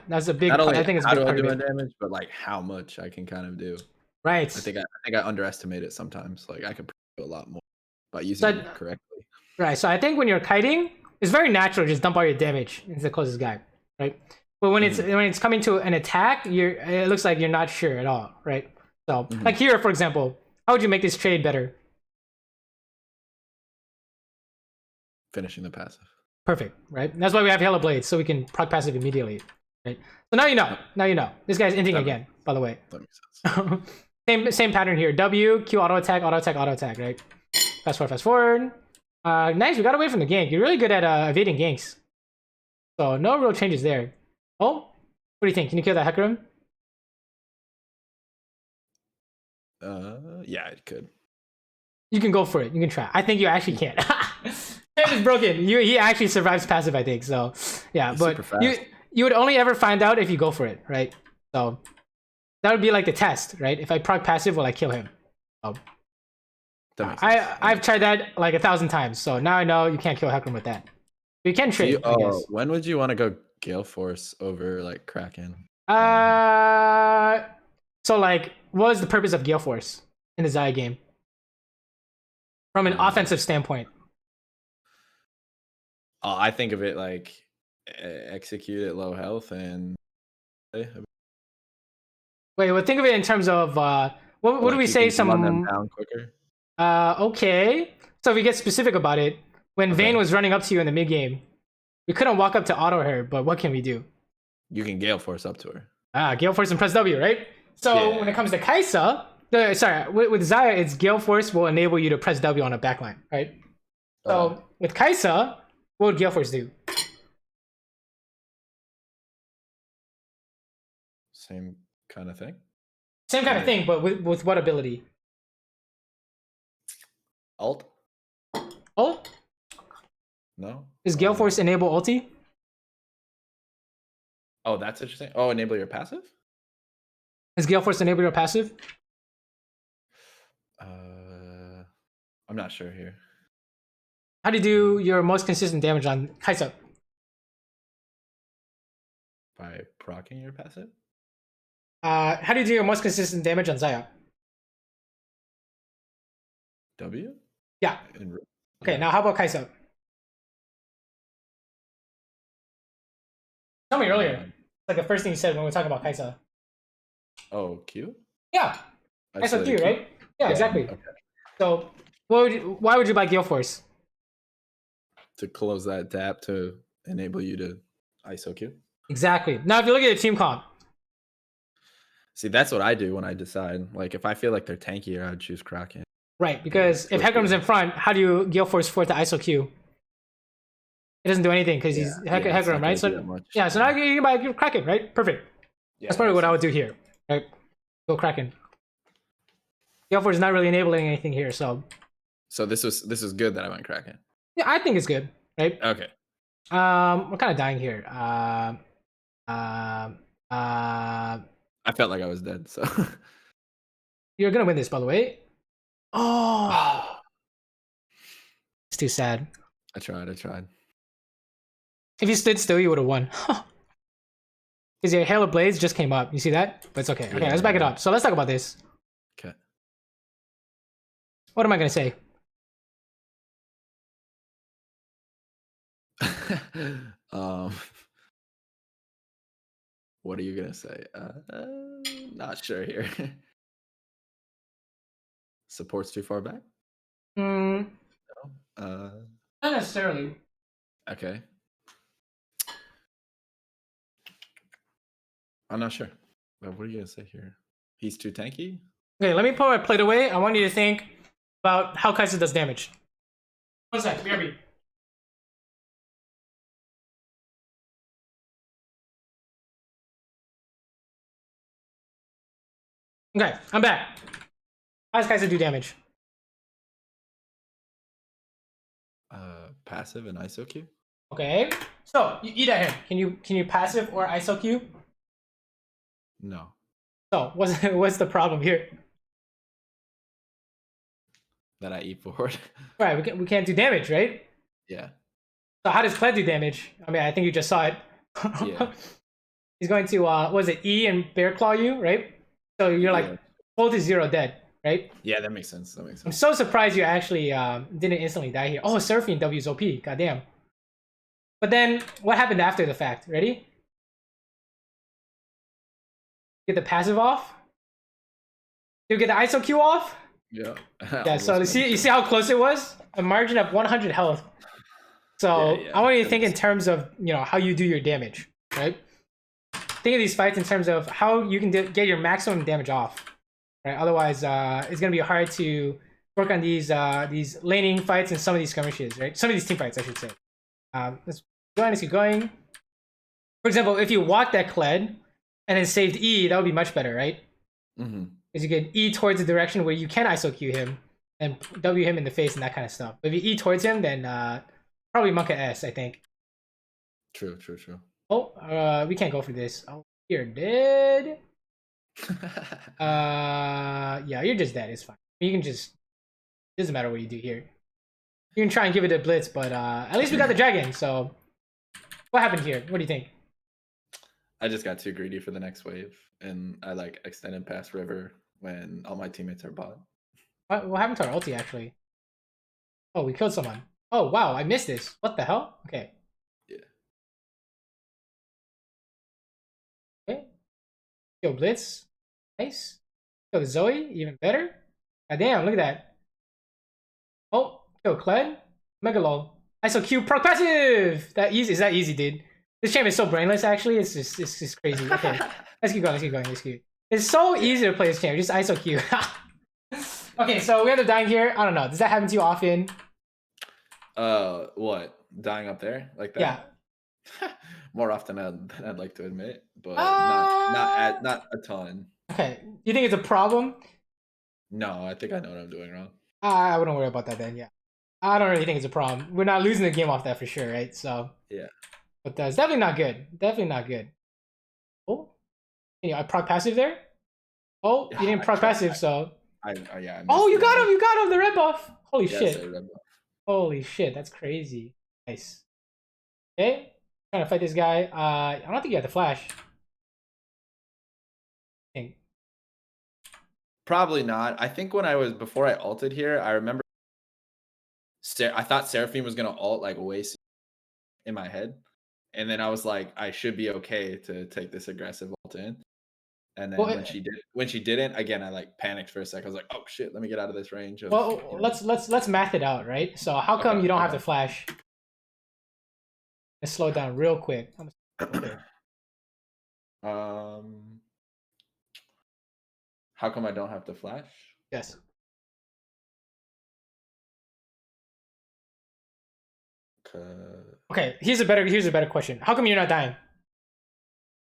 That's a big part. I think it's a big part of it. Damage, but like how much I can kind of do. Right. I think I underestimate it sometimes. Like I could do a lot more by using it correctly. Right. So I think when you're kiting, it's very natural to just dump all your damage into the closest guy, right? But when it's coming to an attack, it looks like you're not sure at all, right? So like here, for example, how would you make this trade better? Finishing the passive. Perfect, right? And that's why we have Halo Blades, so we can proc passive immediately, right? So now you know. Now you know. This guy's inting again, by the way. That makes sense. Same pattern here. W, Q, auto attack, right? Fast forward. Nice, we got away from the gank. You're really good at evading ganks. So no real changes there. Oh, what do you think? Can you kill that Hecarim? Yeah, it could. You can go for it. You can try. I think you actually can. Sam is broken. He actually survives passive, I think. So yeah, He's but you would only ever find out if you go for it, right? So that would be like the test, right? If I proc passive, will I kill him? So, I've tried that like 1,000 times, so now I know you can't kill Hecarim with that. You can trade. I guess. When would you want to go Gale Force over like Kraken? So like, what is the purpose of Gale Force in the Xayah game? From an offensive standpoint. I think of it like execute at low health and. Wait, well, think of it in terms of what do we say? Some run them down quicker. Okay. So if we get specific about it, when Vayne was running up to you in the mid game, we couldn't walk up to auto her, but what can we do? You can Gale Force up to her. Gale Force and press W, right? So when it comes to Kai'Sa, with Xayah, it's Gale Force will enable you to press W on a backline, right? So with Kai'Sa, what would Gale Force do? Same kind of thing. Same kind of thing, but with what ability? Ult? Ult? No. Is Gale Force enable ulti? Oh, that's interesting. Oh, enable your passive? Is Gale Force enable your passive? I'm not sure here. How do you do your most consistent damage on Kai'Sa? By proccing your passive? How do you do your most consistent damage on Xayah? W? Yeah. Okay, now how about Kai'Sa? Tell me earlier. Like the first thing you said when we were talking about Kai'Sa. Oh, Q? Yeah. Kai'Sa Q, right? Yeah, exactly. Okay. So why would you buy Gale Force? To close that gap to enable you to ISO Q? Exactly. Now if you look at the team comp. See, that's what I do when I decide. Like if I feel like they're tankier, I'd choose Kraken. Right, because if Hecarim's in front, how do you Gale Force for it to ISO Q? It doesn't do anything because he's Hecarim, right? So so now you can buy Kraken, right? Perfect. Yeah, that's probably what I would do here. Right? Go Kraken. Gale Force is not really enabling anything here, so. So this is good that I went Kraken. Yeah, I think it's good, right? Okay. We're kind of dying here. I felt like I was dead, so. You're gonna win this, by the way. Oh, it's too sad. I tried. If you stood still, you would have won. Because your Hail of Blades just came up. You see that? But it's okay. Okay, let's back it up. So let's talk about this. Okay. What am I gonna say? What are you gonna say? Not sure here. Support's too far back? No, not necessarily. Okay. I'm not sure. But what are you gonna say here? He's too tanky? Okay, let me put my plate away. I want you to think about how Kai'Sa does damage. 1 sec, BRB. Okay, I'm back. How does Kai'Sa do damage? Passive and ISO Q? Okay. So you eat at him. Can you passive or ISO Q? No. So what's the problem here? That I eat forward. Right, we can't do damage, right? Yeah. So how does Kled do damage? I mean, I think you just saw it. Yeah. He's going to was it E and Bear Claw you, right? So you're like full to 0 dead, right? Yeah, that makes sense. I'm so surprised you actually didn't instantly die here. Oh, Seraphine W's OP. Goddamn. But then what happened after the fact? Ready? Get the passive off. You get the ISO Q off. Yeah. Yeah. So you see how close it was? A margin of 100 health. So I want you to think in terms of how you do your damage, right? Think of these fights in terms of how you can get your maximum damage off, right? Otherwise, it's gonna be hard to work on these laning fights and some of these skirmishes, right? Some of these team fights, I should say. Let's keep going. For example, if you walk that Kled and then saved E, that would be much better, right? Mm-hmm. Because you can E towards the direction where you can ISO Q him and W him in the face and that kind of stuff. But if you E towards him, then Probably Monka S, I think. True, true, true. Oh, we can't go for this. Oh, you're dead. Yeah, you're just dead. It's fine. You can just, doesn't matter what you do here. You can try and give it a blitz, but at least we got the dragon. So, what happened here? What do you think? I just got too greedy for the next wave, and I like extended past river when all my teammates are bot. What happened to our ulti actually? Oh, we killed someone. Oh wow, I missed this. What the hell? Okay. Yeah. Okay. Kill Blitz. Nice. Kill Zoe. Even better. God damn, look at that. Oh, kill Kled. Megalol. ISO Q proc passive! That easy. Is that easy, dude? This champ is so brainless actually. It's just crazy. Okay. Let's keep going, let's keep going, let's keep. It's so easy to play this champ, just ISO Q. Okay, so we end up dying here. I don't know. Does that happen to you often? What? Dying up there? Like that? Yeah. More often than I'd like to admit, but not a ton. Okay. You think it's a problem? No, I think I know what I'm doing wrong. I wouldn't worry about that then, yeah. I don't really think it's a problem. We're not losing the game off that for sure, right? So yeah. But it's definitely not good. Definitely not good. Oh. I proc passive there? Oh, you didn't proc passive, so yeah. Oh, you got him! You got him! The red buff! Holy yes, shit. Red buff. Holy shit, that's crazy. Nice. Okay. Trying to fight this guy. I don't think you have the flash. Probably not. I think before I ulted here, I remember I thought Seraphine was gonna ult like way in my head. And then I was like, I should be okay to take this aggressive ult in. And then when she didn't, again, I like panicked for a second. I was like, oh shit, let me get out of this range. Let's math it out, right? So how come you don't have the flash? Let's slow it down real quick. How come I don't have the flash? Yes. Okay, here's a better question. How come you're not dying?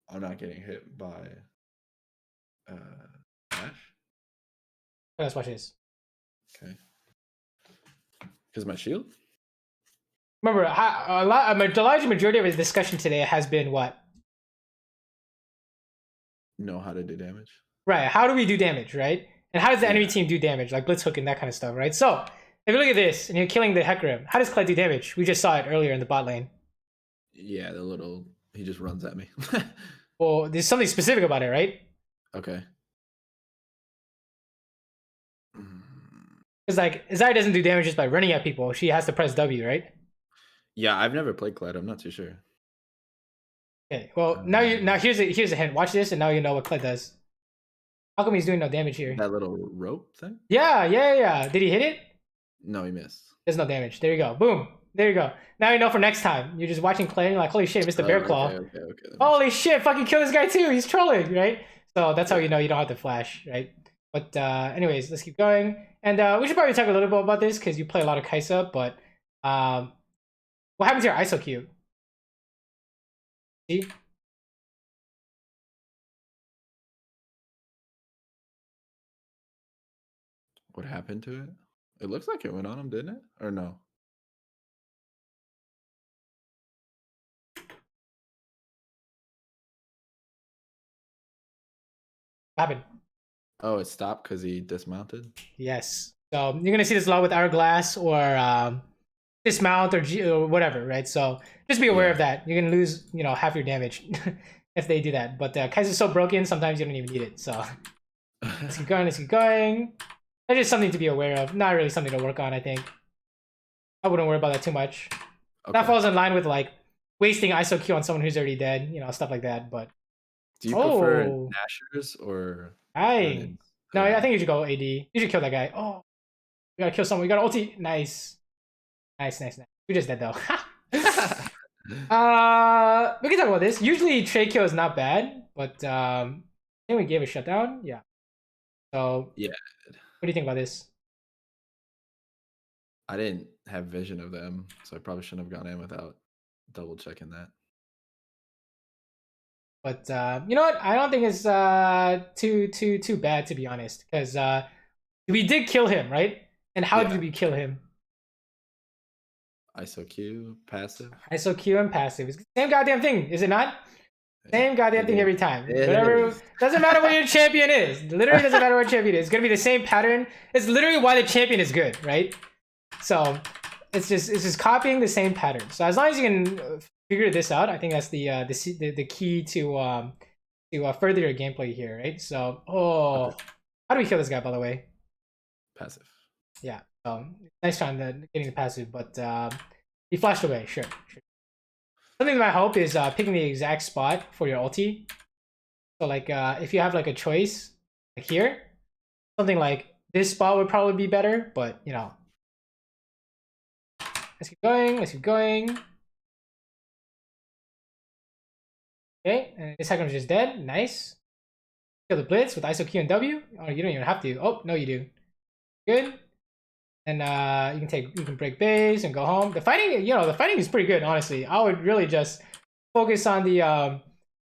I'm not getting hit by flash. Let's watch this. Okay. Because my shield. Remember, a large majority of the discussion today has been what? Know how to do damage. Right. How do we do damage, right? And how does the enemy team do damage, like blitz hook and that kind of stuff, right? So if you look at this and you're killing the Hecarim, how does Kled do damage? We just saw it earlier in the bot lane. Yeah, he just runs at me. Well, there's something specific about it, right? Okay. It's like Zaya doesn't do damage just by running at people. She has to press W, right? Yeah, I've never played Kled. I'm not too sure. Okay. Well, now here's a hint. Watch this, and now you know what Kled does. How come he's doing no damage here? That little rope thing? Yeah. Did he hit it? No, he missed. There's no damage. There you go. Boom. There you go. Now you know for next time. You're just watching Kled and you're like, holy shit, Mr. Bear Claw. Okay. Holy shit, fucking kill this guy too. He's trolling, right? So that's how you know you don't have to flash, right? But anyways, let's keep going. And we should probably talk a little bit about this because you play a lot of Kaisa, but what happens to your ISO cube? See? What happened to it? It looks like it went on him, didn't it? Or no? What happened? Oh, it stopped because he dismounted? Yes. So you're going to see this a lot with Hourglass or dismount or whatever, right? So just be aware of that. You're going to lose, half your damage if they do that. But Kaiser's so broken, sometimes you don't even need it. So let's keep going. That's just something to be aware of. Not really something to work on, I think. I wouldn't worry about that too much. Okay. That falls in line with like wasting ISO Q on someone who's already dead, stuff like that. But do you prefer Nashers or? No, I think you should go AD. You should kill that guy. Oh, we gotta kill someone. We got ulti. Nice. We just dead though. We can talk about this. Usually trade kill is not bad, but I think we gave a shutdown. Yeah. So yeah. What do you think about this? I didn't have vision of them, so I probably shouldn't have gone in without double checking that. But you know what? I don't think it's too bad, to be honest, because we did kill him, right? And how did we kill him? ISO Q, passive. ISO Q and passive. It's the same goddamn thing, is it not? Same goddamn thing every time. Whatever. Doesn't matter what your champion is. Literally doesn't matter what champion is. It's gonna be the same pattern. It's literally why the champion is good, right? So it's just copying the same pattern. So as long as you can figure this out, I think that's the key to further your gameplay here, right? So how do we kill this guy, by the way? Passive. Yeah. Nice try on getting the passive, but he flashed away. Sure. Something that I hope is picking the exact spot for your ulti. So like if you have like a choice like here, something like this spot would probably be better, but you know. Let's keep going. Okay, and this second is just dead. Nice. Kill the blitz with ISO Q and W. Oh, you don't even have to. Oh, no, you do. Good. And you can break base and go home. The fighting is pretty good, honestly. I would really just focus on the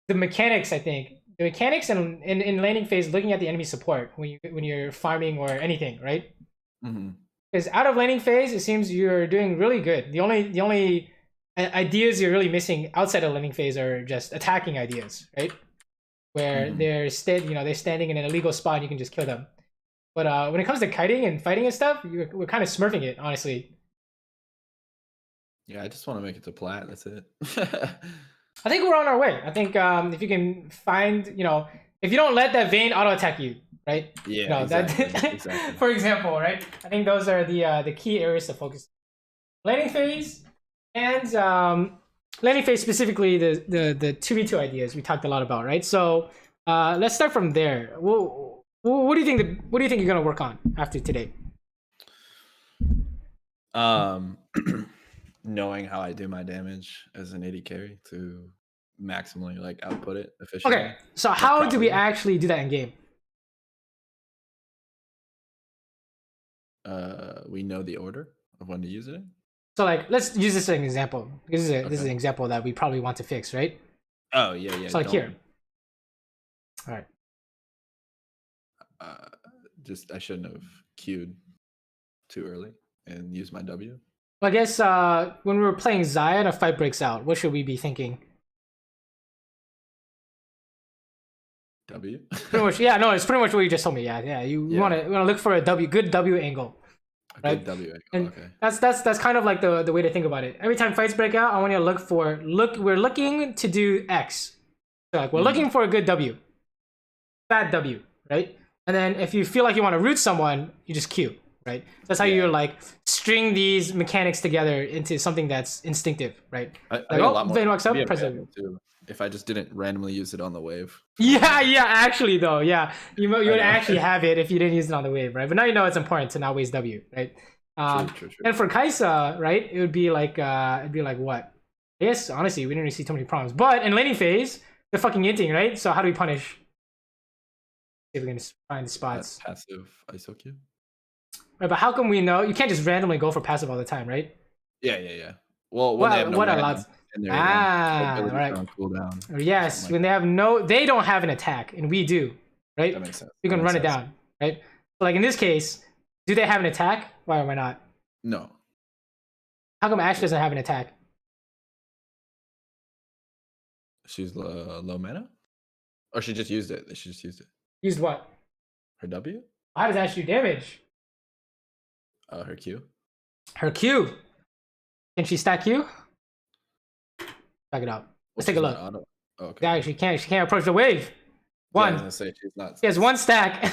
mechanics. I think the mechanics and in laning phase, looking at the enemy support when you're farming or anything, right? Because out of laning phase, it seems you're doing really good. The only ideas you're really missing outside of laning phase are just attacking ideas, right? Where they're standing in an illegal spot and you can just kill them. But when it comes to kiting and fighting and stuff, we're kind of smurfing it, honestly. Yeah, I just want to make it to plat. That's it. I think we're on our way. I think if you can find, if you don't let that Vayne auto attack you, right? Yeah, exactly. For example, right? I think those are the key areas to focus. Laning phase and laning phase specifically the 2v2 ideas we talked a lot about, right? So let's start from there. What do you think? What do you think you're gonna work on after today? Knowing how I do my damage as an AD carry to maximally like output it efficiently. Okay, so how do we actually do that in game? We know the order of when to use it. So like, let's use this as an example. This is an example that we probably want to fix, right? Oh yeah. So like here. All right. I shouldn't have queued too early and used my W. Well, I guess when we were playing Xayah and a fight breaks out, what should we be thinking? W. Pretty much, yeah. No, it's pretty much what you just told me. Yeah. You want to look for a good W angle. Right? Good W angle. And okay. That's kind of like the way to think about it. Every time fights break out, I want you to we're looking to do X. So like we're looking for a good W. Fat W, right? And then if you feel like you want to root someone, you just Q, right? That's how you like string these mechanics together into something that's instinctive, right? I like, a lot more Vayne walks up, press W. If I just didn't randomly use it on the wave. Yeah, actually though, yeah. You would actually have it if you didn't use it on the wave, right? But now you know it's important to not waste W, right? True. And for Kai'Sa, right, it would be like what? I guess honestly, we didn't really see too many problems. But in laning phase, they're fucking inting, right? So how do we punish? See if we can find the spots. Passive ISO Q. Right, but how come we know you can't just randomly go for passive all the time, right? Yeah. Well, when they have no allows? Right. Cooldown. Yes, when they have they don't have an attack and we do, right? That makes sense. We can run it down, right? So like in this case, do they have an attack? Why or why not? No. How come Ashe doesn't have an attack? She's low mana? Or she just used it? She just used it. Used what? Her W? How does Ashe do damage? Her Q. Her Q. Can she stack Q? Check it out. Let's take a look. Oh, okay. Yeah, she can't approach the wave. One. Yeah, I was gonna say she's not. She has one stack.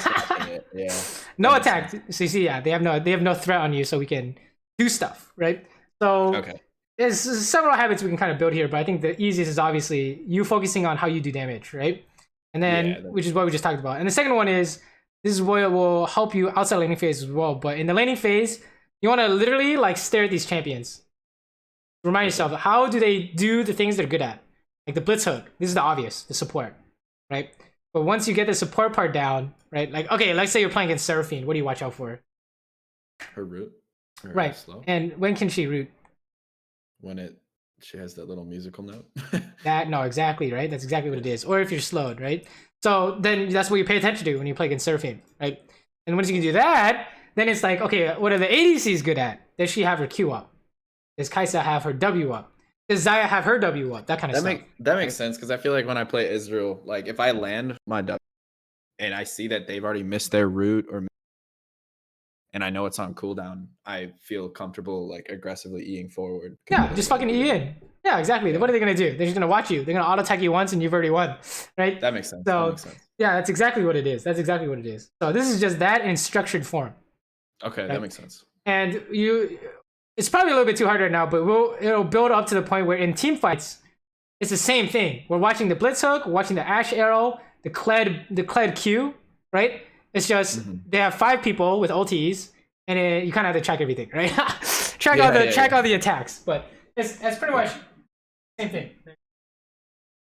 Yeah. No attack. So you see, yeah, they have no threat on you, so we can do stuff, right? So okay. There's several habits we can kind of build here, but I think the easiest is obviously you focusing on how you do damage, right? And then, which is what we just talked about. And the second one is, this is what will help you outside laning phase as well. But in the laning phase, you want to literally like stare at these champions. Remind yourself, how do they do the things they're good at? Like the blitz hook. This is the obvious, the support, right? But once you get the support part down, right? Like, okay, let's say you're playing against Seraphine. What do you watch out for? Her root. Right. Slow. And when can she root? When she has that little musical note. No, exactly, right? That's exactly what it is. Or if you're slowed, right? So then that's what you pay attention to when you play against Seraphine, right? And once you can do that, then it's like, okay, what are the ADCs good at? Does she have her Q up? Does Kai'Sa have her W up? Does Xayah have her W up? That kind of stuff. That makes sense, because I feel like when I play Israel, like if I land my W and I see that they've already missed their route and I know it's on cooldown, I feel comfortable like aggressively Eing forward. Yeah, just fucking E in. Yeah, exactly. Yeah. What are they gonna do? They're just gonna watch you. They're gonna auto attack you once and you've already won, right? That makes sense. So that makes sense. Yeah, that's exactly what it is. That's exactly what it is. So this is just that in structured form. Okay, right? That makes sense. And it's probably a little bit too hard right now, but it'll build up to the point where in team fights, it's the same thing. We're watching the Blitz Hook, we're watching the Ash Arrow, the Kled Q, right? It's just they have 5 people with ultis, and you kind of have to track everything, right? track all the attacks, but it's pretty much the same thing.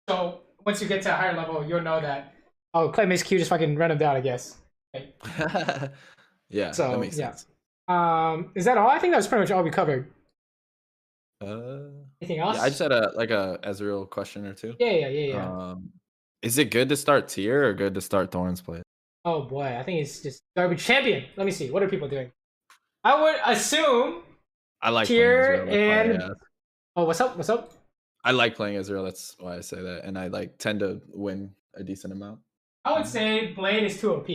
So once you get to a higher level, you'll know that Kled makes Q, just fucking run him down, I guess. Right? Yeah, so, that makes sense. Is that all? I think that was pretty much all we covered. Anything else? Yeah, I just had a Ezreal question or two. Yeah. Is it good to start tier or good to start Thorns play? Oh boy, I think it's just garbage champion. Let me see. What are people doing? I would assume I like tier and oh, what's up? I like playing Ezreal. That's why I say that, and I like tend to win a decent amount. I would say Blade is too OP,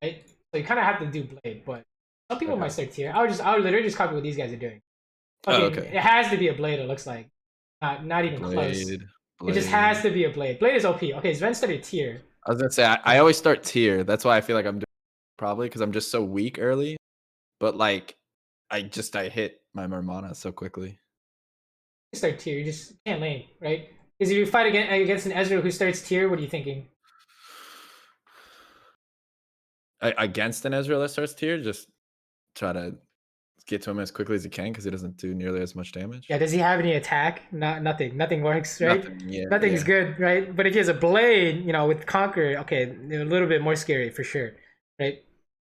right? So you kind of have to do Blade, but some people might start tier. I would literally just copy what these guys are doing. Okay. It has to be a Blade. It looks like not even close. Blade. It just has to be a Blade. Blade is OP. Okay, Sven started tier. I was gonna say I always start tier. That's why I feel like I'm doing probably because I'm just so weak early. But like I hit my Mermana so quickly. You start tier, you just can't lane, right? Because if you fight against an Ezreal who starts tier, what are you thinking? Against an Ezreal that starts tier, just try to get to him as quickly as you can because he doesn't do nearly as much damage. Yeah, does he have any attack? Nothing. Nothing works, right? Nothing's good, right? But if he has a Blade, with Conquer, okay, a little bit more scary for sure, right?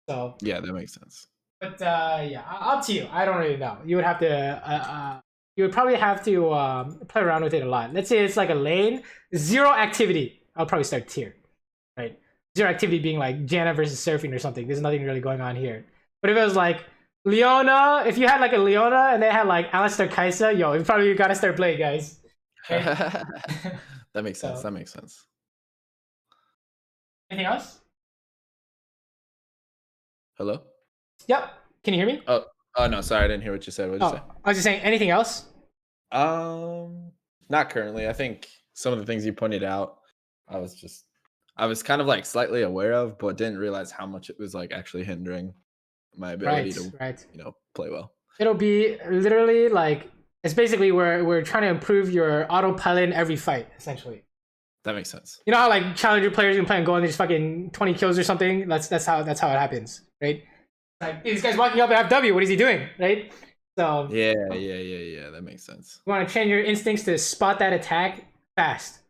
So yeah, that makes sense. But yeah, up to you. I don't really know. You would have to you would probably have to play around with it a lot. Let's say it's like a lane, 0 activity. I'll probably start tier, right? 0 activity being like Janna versus Surfing or something. There's nothing really going on here. But if it was like Leona, if you had like a Leona and they had like Alistar Kai'Sa, yo, you probably gotta start Blade, guys. Okay? That makes sense. That makes sense. Anything else? Hello? Yep. Can you hear me? Oh no, sorry, I didn't hear what you said. What did you say? I was just saying, anything else? Not currently. I think some of the things you pointed out, I was kind of like slightly aware of, but didn't realize how much it was like actually hindering my ability to play well. It'll be literally like it's basically we're trying to improve your autopilot in every fight, essentially. That makes sense. You know how like challenger players can play and go and just fucking 20 kills or something? That's how it happens, right? Like this guy's walking up at FW, what is he doing? Right? So yeah, that makes sense. You want to train your instincts to spot that attack fast,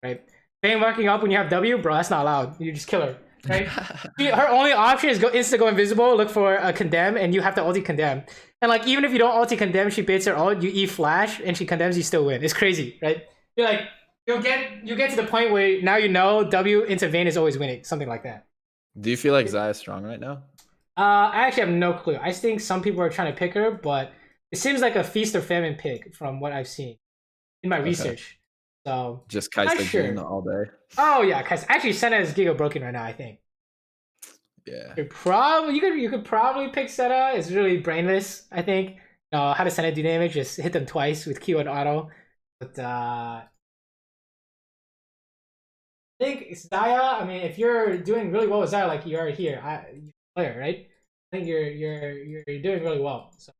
right? Bane walking up when you have W, bro, that's not allowed. You just kill her. Right? Her only option is go invisible, look for a condemn, and you have to ulti condemn. And like even if you don't ulti condemn, she baits her ult, you E flash, and she condemns, you still win. It's crazy, right? You're like you get to the point where now you know W into Vayne is always winning, something like that. Do you feel like Xayah is strong right now? I actually have no clue. I think some people are trying to pick her, but it seems like a feast or famine pick from what I've seen in my research. So just Kai'Sa all day. Oh yeah, Kai'Sa. Actually, Senna is Giga broken right now, I think. Yeah. You could probably pick Senna. It's really brainless, I think. How does Senna do damage? Just hit them twice with Q and auto. But I think Xayah, I mean, if you're doing really well with Xayah like you are here, player, right? I think you're doing really well. So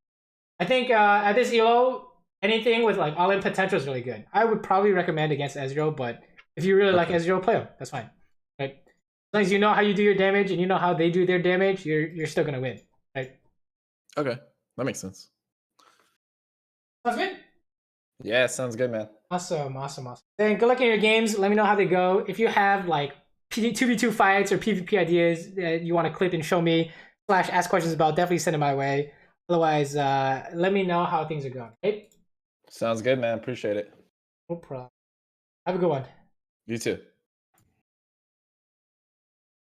I think at this elo, anything with like all-in potential is really good. I would probably recommend against Ezreal, but if you really like Ezreal, play him. That's fine. Right? As long as you know how you do your damage and you know how they do their damage, you're still gonna win. Right? Okay. That makes sense. Sounds good? Yeah, sounds good, man. Awesome. Then good luck in your games. Let me know how they go. If you have like 2v2 fights or PvP ideas that you want to clip and show me / ask questions about, definitely send it my way. Otherwise, let me know how things are going. Right? Sounds good, man. Appreciate it. No problem. Have a good one. You too.